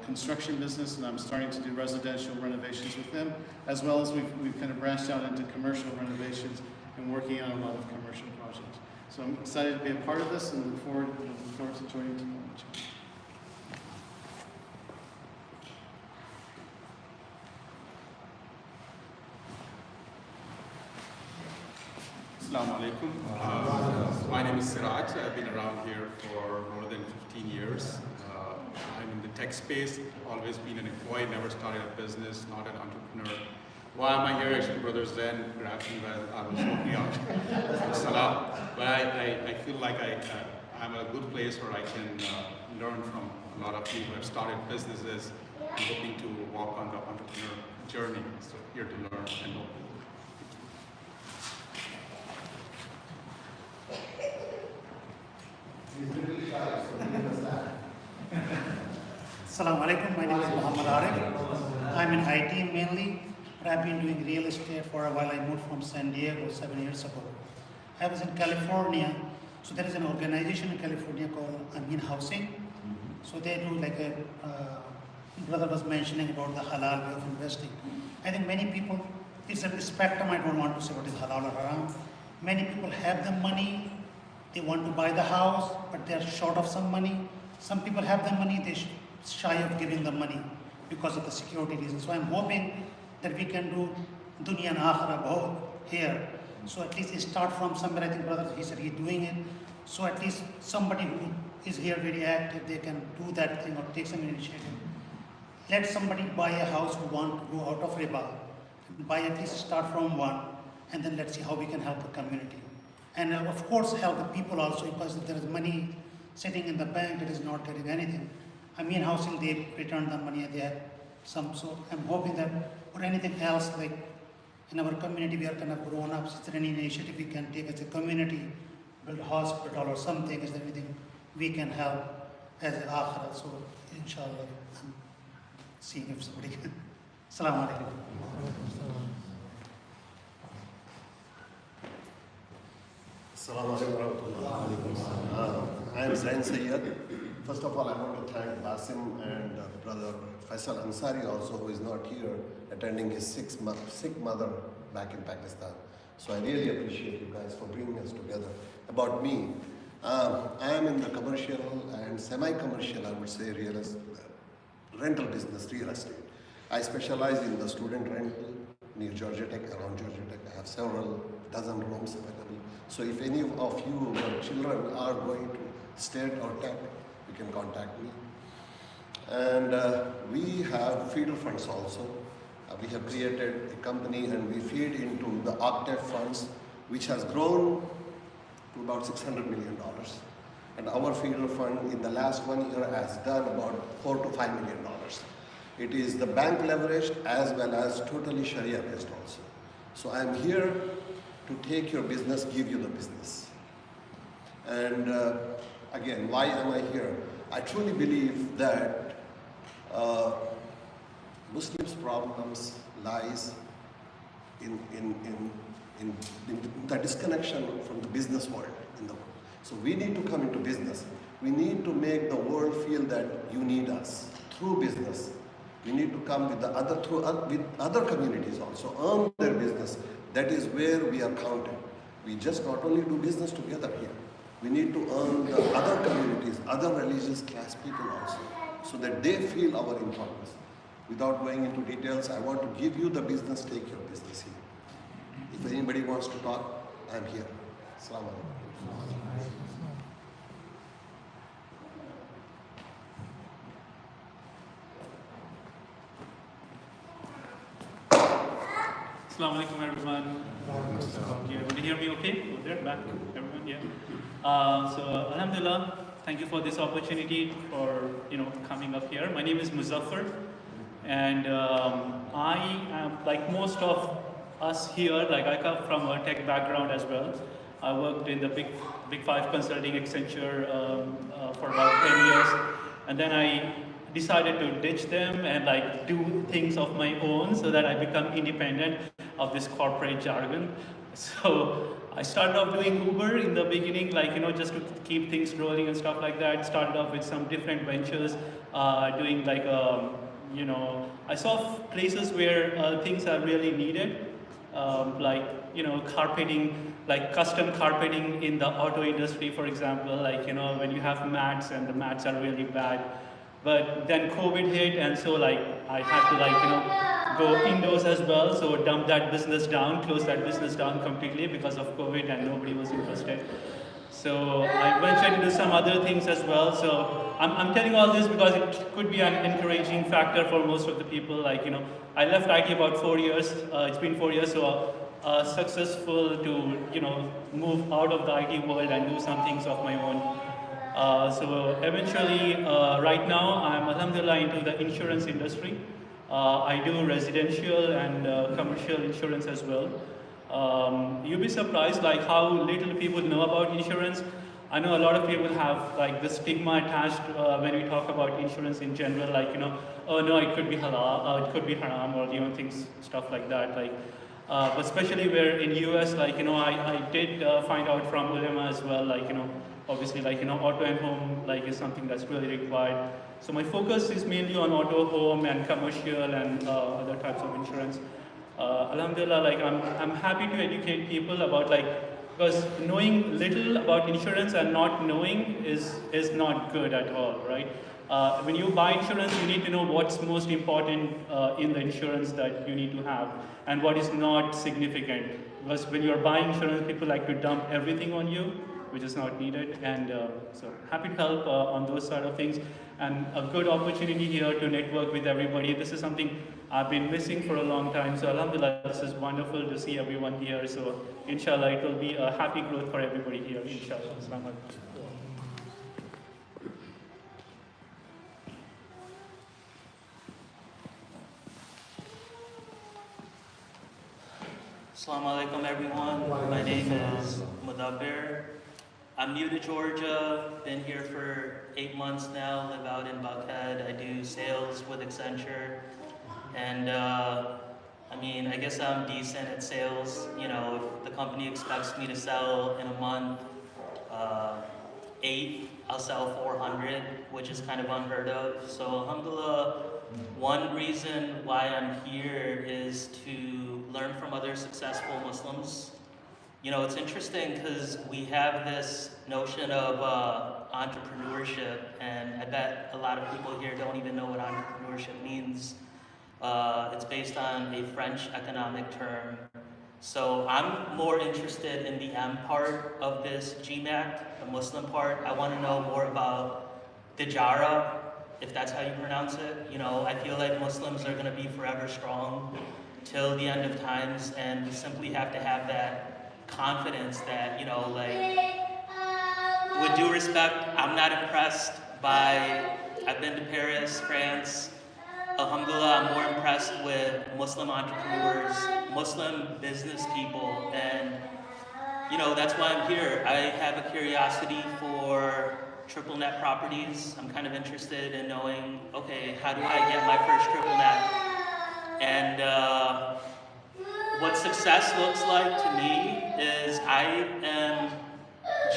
construction business, and I'm starting to do residential renovations with them, as well as we've kind of branched out into commercial renovations and working on a lot of commercial projects. So I'm excited to be a part of this and look forward to joining tomorrow. Assalamu alaikum. My name is Siraj. I've been around here for more than 15 years. I'm in the tech space, always been an employee, never started a business, not an entrepreneur. Why am I here? Actually, Brother Zen grabbed me while I was walking out. Salah. But I feel like I'm at a good place where I can learn from a lot of people who have started businesses and hoping to walk on the entrepreneur journey. So here to learn and know. Assalamu alaikum. My name is Muhammad Arif. I'm in IT mainly, but I've been doing real estate for a while. I moved from San Diego 7 years ago. I was in California, so there is an organization in California called Amin Housing. So they do like a, brother was mentioning about the halal way of investing. I think many people, it's a spectrum, I don't want to say what is halal or haram. Many people have the money, they want to buy the house, but they're short of some money. Some people have the money, they shy of giving the money because of the security reasons. So I'm hoping that we can do dunya and akhirah both here. So at least start from somewhere. I think brother, he said he's doing it. So at least somebody who is here very active, they can do that thing or take some initiative. Let somebody buy a house who want to go out of riba. Buy at least start from one, and then let's see how we can help the community. And of course help the people also, because if there is money sitting in the bank that is not getting anything. I mean housing, they return the money and they have some, so I'm hoping that, or anything else like in our community we are kind of grown up, is there any initiative we can take as a community, build a hospital or something, is there anything we can help as an akhirah? So inshallah, I'm seeing if somebody can. Assalamu alaikum. Assalamu alaikum warahmatullahi. I am Zain Sayyed. First of all, I want to thank Basim and brother Faisal Ansari also, who is not here, attending his sick mother back in Pakistan. So I really appreciate you guys for bringing us together. About me, I am in the commercial and semi-commercial, I would say, rental business, real estate. I specialize in the student rental near Georgia Tech, around Georgia Tech. I have several dozen rooms available. So if any of you or children are going to state or tech, you can contact me. And we have feeder funds also. We have created a company and we feed into the Octave funds, which has grown to about $600 million. And our feeder fund in the last 1 year has done about $4 to $5 million. It is the bank leveraged as well as totally Sharia based also. So I'm here to take your business, give you the business. And again, why am I here? I truly believe that Muslims' problems lies in the disconnection from the business world in the world. So we need to come into business. We need to make the world feel that you need us through business. We need to come with with other communities also, earn their business. That is where we are counted. We just not only do business together here. We need to earn the other communities, other religious class people also, so that they feel our importance. Without going into details, I want to give you the business, take your business here. If anybody wants to talk, I'm here. Assalamu alaikum. Assalamu alaikum everyone. You able to hear me okay? Over there, back, everyone, yeah. So Alhamdulillah, thank you for this opportunity for coming up here. My name is Muzaffar, and I am like most of us here. Like I come from a tech background as well. I worked in the Big Five Consulting, Accenture for about 10 years, and then I decided to ditch them and like do things of my own so that I become independent of this corporate jargon. So I started off doing Uber in the beginning, like just to keep things rolling and stuff like that. Started off with some different ventures, doing like I saw places where things are really needed, like carpeting, like custom carpeting in the auto industry, for example. Like when you have mats and the mats are really bad. But then COVID hit, and so like I had to go indoors as well. So dump that business down, close that business down completely because of COVID, and nobody was interested. So I ventured into some other things as well. So I'm telling all this because it could be an encouraging factor for most of the people. Like I left IT about 4 years. It's been 4 years, so successful to move out of the IT world and do some things of my own. So eventually, right now, I'm alhamdulillah into the insurance industry. I do residential and commercial insurance as well. You'll be surprised like how little people know about insurance. I know a lot of people have like the stigma attached when we talk about insurance in general, like oh no, it could be halal, it could be haram, or things, stuff like that. Like But especially where in US, like, I did find out from ulama as well, like, obviously, like, auto and home, like, is something that's really required. So my focus is mainly on auto, home, and commercial, and other types of insurance. Alhamdulillah, like, I'm happy to educate people about, like, because knowing little about insurance and not knowing is not good at all, right? When you buy insurance, you need to know what's most important in the insurance that you need to have and what is not significant. Because when you're buying insurance, people like to dump everything on you, which is not needed. And so happy to help on those sort of things. And a good opportunity here to network with everybody. This is something I've been missing for a long time. So alhamdulillah, this is wonderful to see everyone here. So inshallah, it will be a happy growth for everybody here, inshallah. Assalamu alaikum. Assalamu alaikum everyone. My name is Mudabbir. I'm new to Georgia, been here for 8 months now, live out in Buckhead. I do sales with Accenture. And I guess I'm decent at sales. If the company expects me to sell in a month 8, I'll sell 400, which is kind of unheard of. So alhamdulillah, one reason why I'm here is to learn from other successful Muslims. It's interesting because we have this notion of entrepreneurship, and I bet a lot of people here don't even know what entrepreneurship means. It's based on a French economic term. So I'm more interested in the M part of this GMAT, the Muslim part. I want to know more about Tijara, if that's how you pronounce it. I feel like Muslims are going to be forever strong till the end of times, and we simply have to have that confidence that, with due respect, I'm not impressed by, I've been to Paris, France. Alhamdulillah, I'm more impressed with Muslim entrepreneurs, Muslim business people, and that's why I'm here. I have a curiosity for triple net properties. I'm kind of interested in knowing, okay, how do I get my first triple net? And what success looks like to me is I am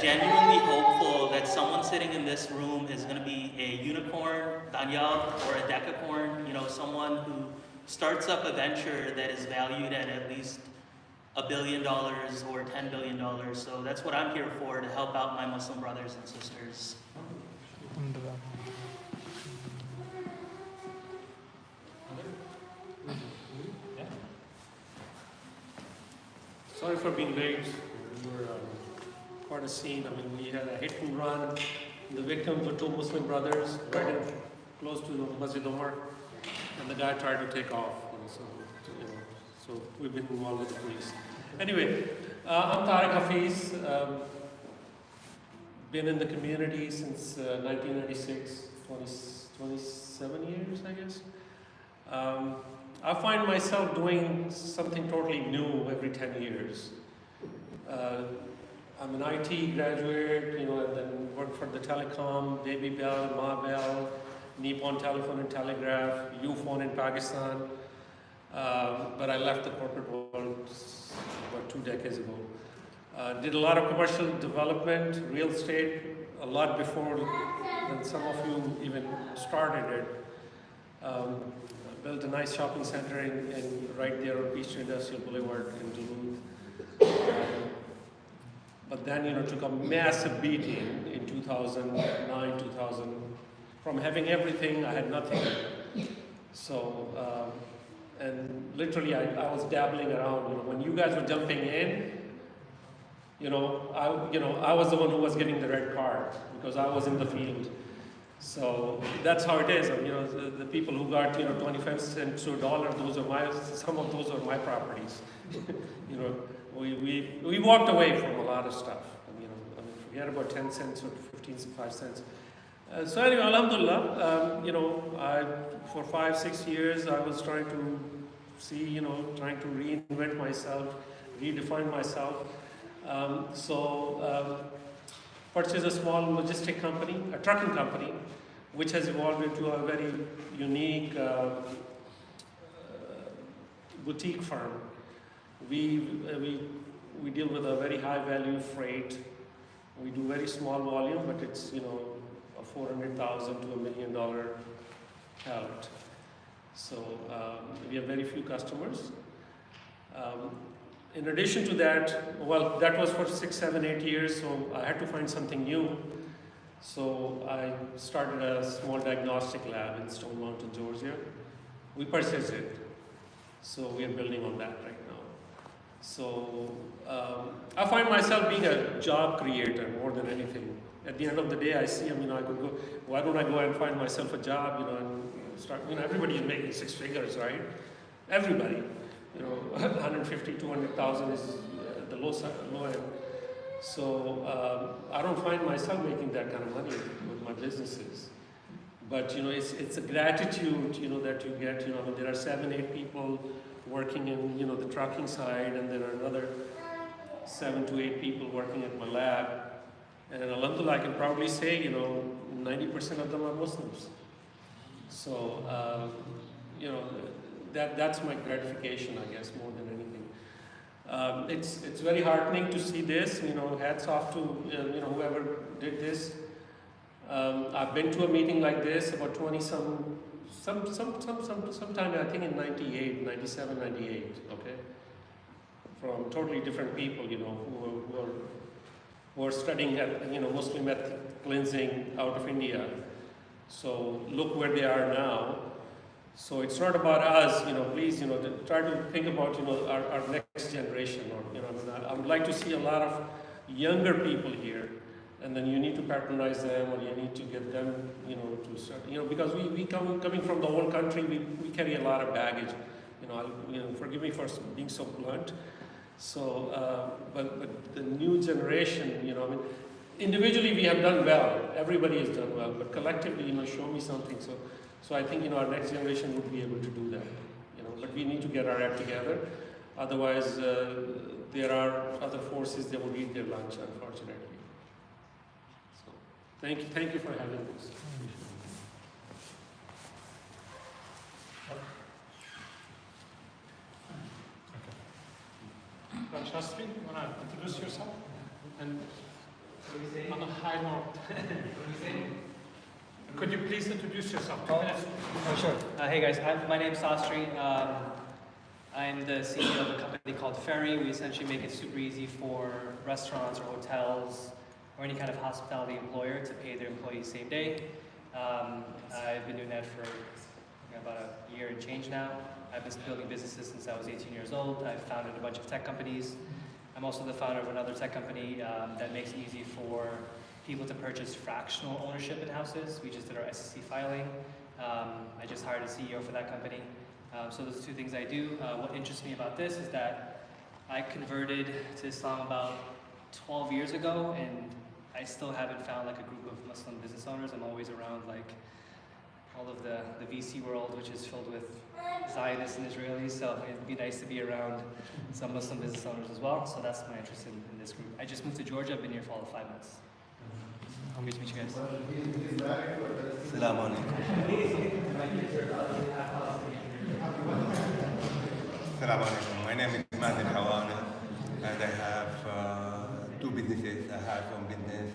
genuinely hopeful that someone sitting in this room is going to be a unicorn, Daniel, or a decacorn, someone who starts up a venture that is valued at least $1 billion or $10 billion. So that's what I'm here for, to help out my Muslim brothers and sisters. Sorry for being late. We were quite a scene. We had a hit and run. The victims were 2 Muslim brothers, right close to the Masjid Omar, and the guy tried to take off. So we've been involved with the police. Anyway, I'm Tariq Hafiz. Been in the community since 1996, 27 years, I guess. I find myself doing something totally new every 10 years. I'm an IT graduate, and then worked for the telecom, Baby Bell, Ma Bell, Nippon Telephone and Telegraph, U-Phone in Pakistan. But I left the corporate world about 2 decades ago. Did a lot of commercial development, real estate, a lot before than some of you even started it. Built a nice shopping center in right there on Peachtree Industrial Boulevard in Duluth. But then, took a massive beating in 2009, 2000. From having everything, I had nothing. So, and literally I was dabbling around. When you guys were jumping in, I was the one who was getting the red card because I was in the field. So that's how it is. The people who got 25 cents to $1, some of those are my properties. We walked away from a lot of stuff. Forget about 10 cents or 5 cents. So anyway, alhamdulillah, for 5-6 years I was trying to see, trying to reinvent myself, redefine myself. Purchased a small logistic company, a trucking company, which has evolved into a very unique boutique firm. We deal with a very high value freight. We do very small volume, but it's, you know, a $400,000 to $1 million pallet. So we have very few customers. In addition to that, well, that was for 6, 7, 8 years, so I had to find something new. So I started a small diagnostic lab in Stone Mountain, Georgia. We purchased it, so we are building on that right now. So I find myself being a job creator more than anything. At the end of the day, I see, I mean, I could go, why don't I go and find myself a job, you know, and start, you know, everybody is making 6 figures, right? Everybody, you know, 150, 200,000 is the low end. So I don't find myself making that kind of money with my businesses. But, you know, it's a gratitude, you know, that you get, you know, I mean, there are 7, 8 people working in, you know, the trucking side, and there are another 7 to 8 people working at my lab. And alhamdulillah, I can proudly say, you know, 90% of them are Muslims. So, you know, that's my gratification, I guess, more than anything. It's very heartening to see this, you know, hats off to, you know, whoever did this. I've been to a meeting like this about 20 sometime, I think in 98, 97, 98, okay? From totally different people, you know, who are studying, you know, Muslim ethnic cleansing out of India. So look where they are now. So it's not about us, you know, please, you know, try to think about, you know, our next generation, or, you know, I would like to see a lot of younger people here, and then you need to patronize them, or you need to get them, you know, to start, you know, because we coming from the old country, we carry a lot of baggage, you know, forgive me for being so blunt. So, but the new generation, you know, I mean, individually we have done well, everybody has done well, but collectively, you know, show me something. So I think, you know, our next generation would be able to do that, you know, but we need to get our act together. Otherwise, there are other forces that will eat their lunch, unfortunately. So, thank you for having this. Shastri, you want to introduce yourself? And on a high note, could you please introduce yourself? 2 minutes. Oh, sure. Hey guys, my name's Sastri. I'm the CEO of a company called Ferry. We essentially make it super easy for restaurants or hotels or any kind of hospitality employer to pay their employees same day. I've been doing that for about a year and change now. I've been building businesses since I was 18 years old. I've founded a bunch of tech companies. I'm also the founder of another tech company that makes it easy for people to purchase fractional ownership in houses. We just did our SEC filing. I just hired a CEO for that company. So those are 2 things I do. What interests me about this is that I converted to Islam about 12 years ago, and I still haven't found like a group of Muslim business owners. I'm always around like all of the VC world, which is filled with Zionists and Israelis, so it'd be nice to be around some Muslim business owners as well. So that's my interest in this group. I just moved to Georgia. I've been here for all of 5 months. I'll meet you guys. Assalamu alaikum. Assalamu alaikum. My name is Mazen Hawana, and I have 2 businesses. I have one business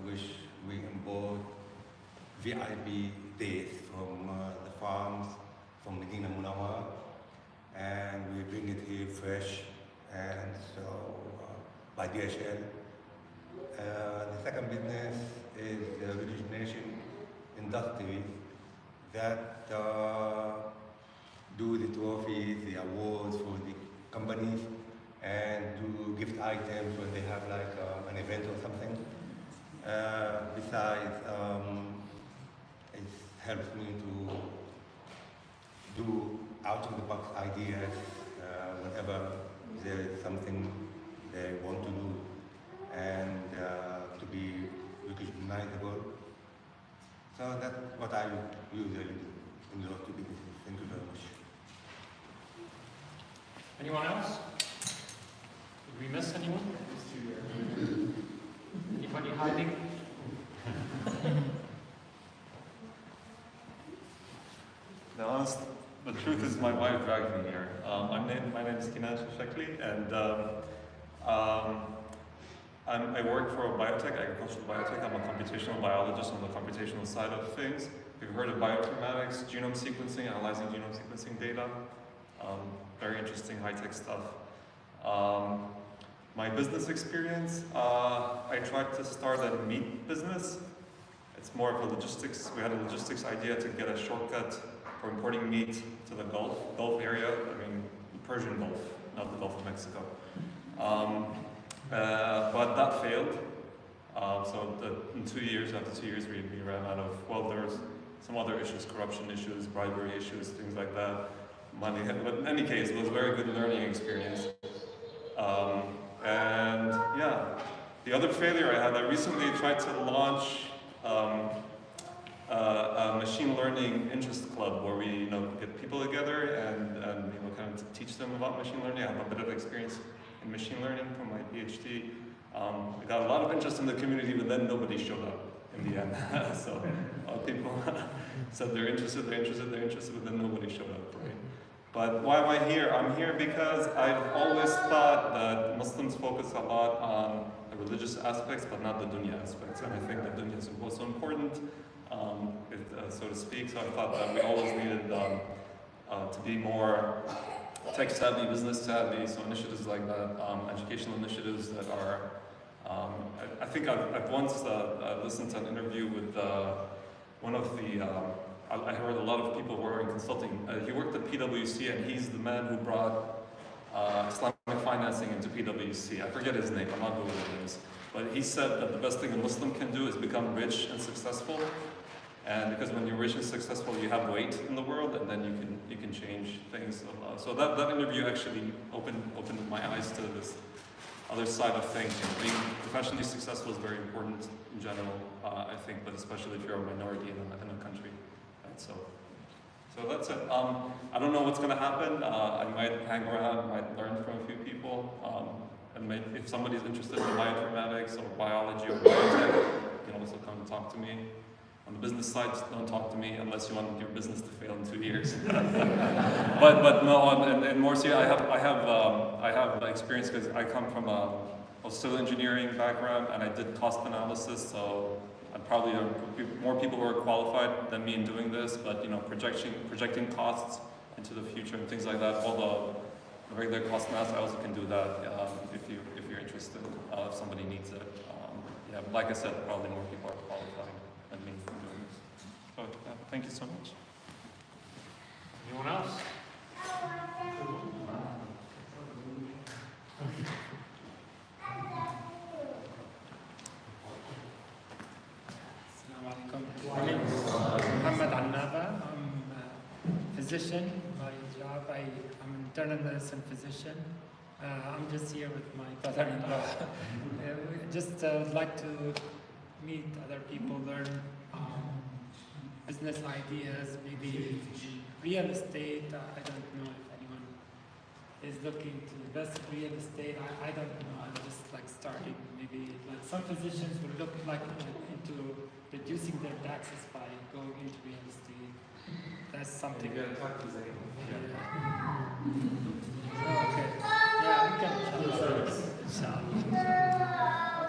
which we import VIP dates from the farms from Medina Munawwara, and we bring it here fresh, and so by DHL. The second business is the rejuvenation industry that do the trophies, the awards for the companies, and do gift items when they have like an event or something. Besides, it helps me to do out-of-the-box ideas whenever there is something they want to do, and to be recognizable. So that's what I usually do in those 2 businesses. Thank you very much. Anyone else? Did we miss anyone? Anybody hiding? The truth is my wife dragged me here. I'm My name is Kinan Shashakli, and I work for a biotech, agricultural biotech. I'm a computational biologist on the computational side of things. We've heard of bioinformatics, genome sequencing, analyzing genome sequencing data. Very interesting high-tech stuff. My business experience, I tried to start a meat business. It's more of a logistics. We had a logistics idea to get a shortcut for importing meat to the Gulf area. I mean, the Persian Gulf, not the Gulf of Mexico. But that failed. In 2 years, after 2 years, we ran out of, well, there was some other issues, corruption issues, bribery issues, things like that, money. But in any case, it was a very good learning experience. And yeah, the other failure I had, I recently tried to launch a machine learning interest club where we get people together and kind of teach them about machine learning. I have a bit of experience in machine learning from my PhD. I got a lot of interest in the community, but then nobody showed up in the end. So people said they're interested, but then nobody showed up, right? But why am I here? I'm here because I've always thought that Muslims focus a lot on the religious aspects, but not the dunya aspects. And I think that dunya is also important, so to speak. So I thought that we always needed to be more tech savvy, business savvy. So initiatives like that, educational initiatives that are, I think I've once listened to an interview with one of the, I heard a lot of people who are in consulting. He worked at PwC, and he's the man who brought Islamic financing into PwC. I forget his name, I'm not good with names. But he said that the best thing a Muslim can do is become rich and successful. And because when you're rich and successful, you have weight in the world, and then you can change things. So that interview actually opened my eyes to this other side of things. Being professionally successful is very important in general, I think, but especially if you're a minority in a country. Right? So that's it. I don't know what's going to happen. I might hang around, might learn from a few people. And if somebody's interested in bioinformatics or biology or biotech, you can also come and talk to me. On the business side, just don't talk to me unless you want your business to fail in 2 years. but no, and more serious, I have experience because I come from a civil engineering background, and I did cost analysis. So I'm probably more people who are qualified than me in doing this. But projecting costs into the future and things like that. Although the regular cost analysis, I also can do that if you're interested. If somebody needs it. Yeah, like I said, probably more people are qualified than me in doing this. So thank you so much. Anyone else? My name is Muhammad Annaba. I'm a physician by job. I'm an internal medicine physician. I'm just here with my brother-in-law. Just would like to meet other people, learn business ideas, maybe real estate. I don't know if anyone is looking to invest in real estate. I don't know. I'm just like starting. Maybe like some physicians would look like into reducing their taxes by going into real estate. That's something. You gotta talk to Zayn. Okay. Yeah, we can. Inshallah.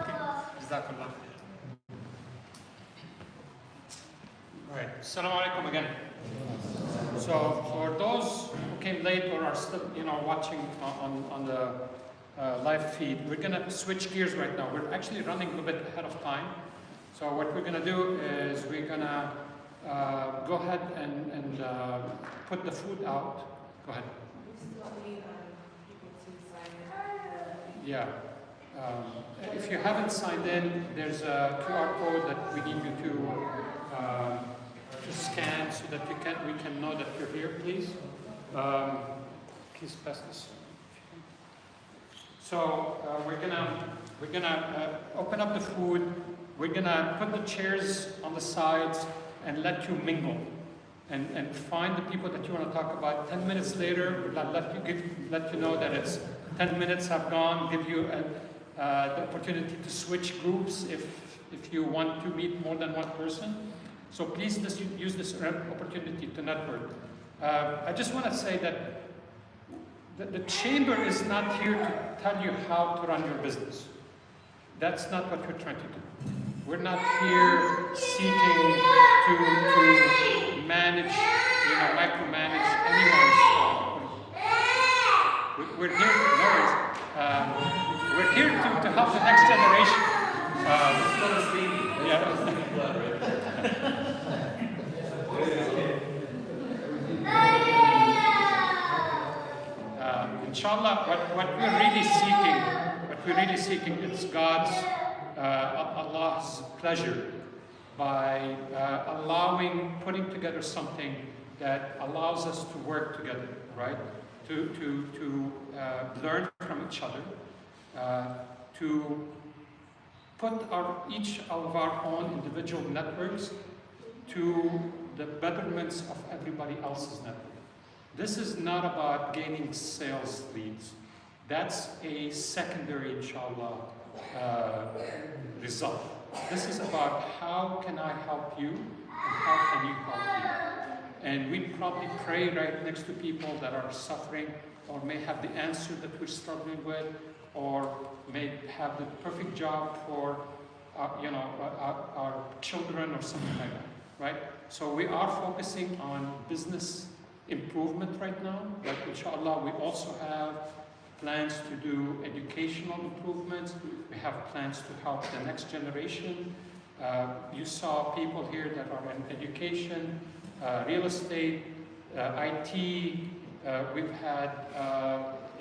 Okay. Jazakallah. All right. Assalamu alaikum again. So for those who came late or are still, watching on the live feed, we're gonna switch gears right now. We're actually running a little bit ahead of time. So what we're gonna do is we're gonna go ahead and put the food out. Go ahead. Yeah. If you haven't signed in, there's a QR code that we need you to scan so that we can know that you're here, please. Please pass this. So we're gonna open up the food. We're gonna put the chairs on the sides and let you mingle and find the people that you want to talk about. 10 minutes later, we'll let you know that it's 10 minutes have gone. Give you the opportunity to switch groups if you want to meet more than one person. So please use this opportunity to network. I just want to say that The chamber is not here to tell you how to run your business. That's not what we're trying to do. We're not here seeking to manage, micromanage anyone's. We're here. We're here to help the next generation. Inshallah, what we're really seeking is God's, Allah's pleasure by putting together something that allows us to work together, right? To learn from each other, to put each of our own individual networks to the betterments of everybody else's network. This is not about gaining sales leads. That's a secondary, inshallah, result. This is about how can I help you and how can you help me. And we probably pray right next to people that are suffering or may have the answer that we're struggling with, or may have the perfect job for our children or something like that, right? So we are focusing on business improvement right now, but inshallah we also have plans to do educational improvements. We have plans to help the next generation. You saw people here that are in education, real estate, IT. We've had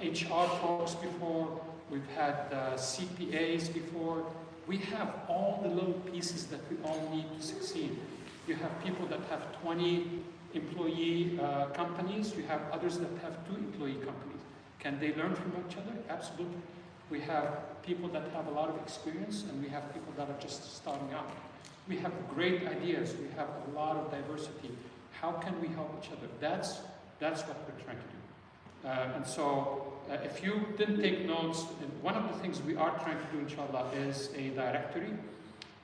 HR folks before. We've had CPAs before. We have all the little pieces that we all need to succeed. You have people that have 20 employee companies. You have others that have 2 employee companies. Can they learn from each other? Absolutely. We have people that have a lot of experience, and we have people that are just starting out. We have great ideas. We have a lot of diversity. How can we help each other? That's what we're trying to do. And so, if you didn't take notes, one of the things we are trying to do, inshallah, is a directory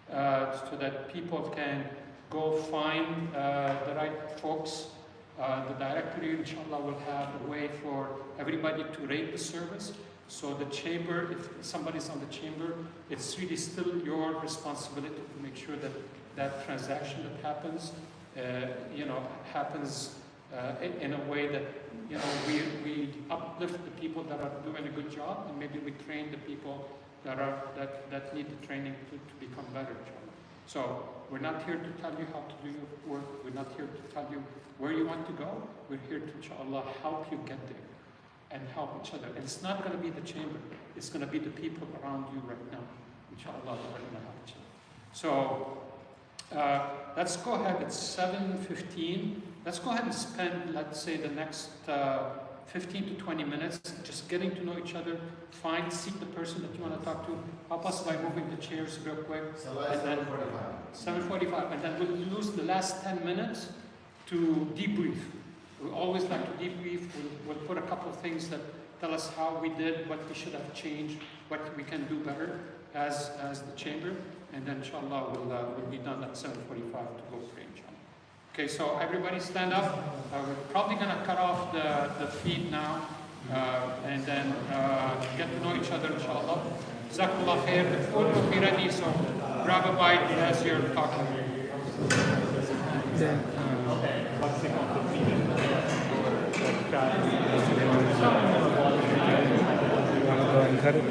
so that people can go find the right folks. The directory, inshallah, will have a way for everybody to rate the service. So the chamber, if somebody's on the chamber, it's really still your responsibility to make sure that that transaction that happens, happens in a way that, we uplift the people that are doing a good job, and maybe we train the people that need the training to become better. So we're not here to tell you how to do your work. We're not here to tell you where you want to go. We're here to, inshallah, help you get there and help each other. And it's not going to be the chamber. It's going to be the people around you right now, inshallah, that are going to help each other. So let's go ahead. It's 7:15. Let's go ahead and spend, let's say, the next 15 to 20 minutes just getting to know each other. Seek the person that you want to talk to. Help us by moving the chairs real quick. So 7:45. 7:45, and then we'll use the last 10 minutes to debrief. We always like to debrief. We'll put a couple of things that tell us how we did, what we should have changed, what we can do better as the chamber, and then inshallah we'll be done at 7:45 to go pray, inshallah. Okay, so everybody stand up. We're probably going to cut off the feed now, and then get to know each other, inshallah. Jazakallah khair. The food will be ready, so grab a bite as you're talking. Go and cut it.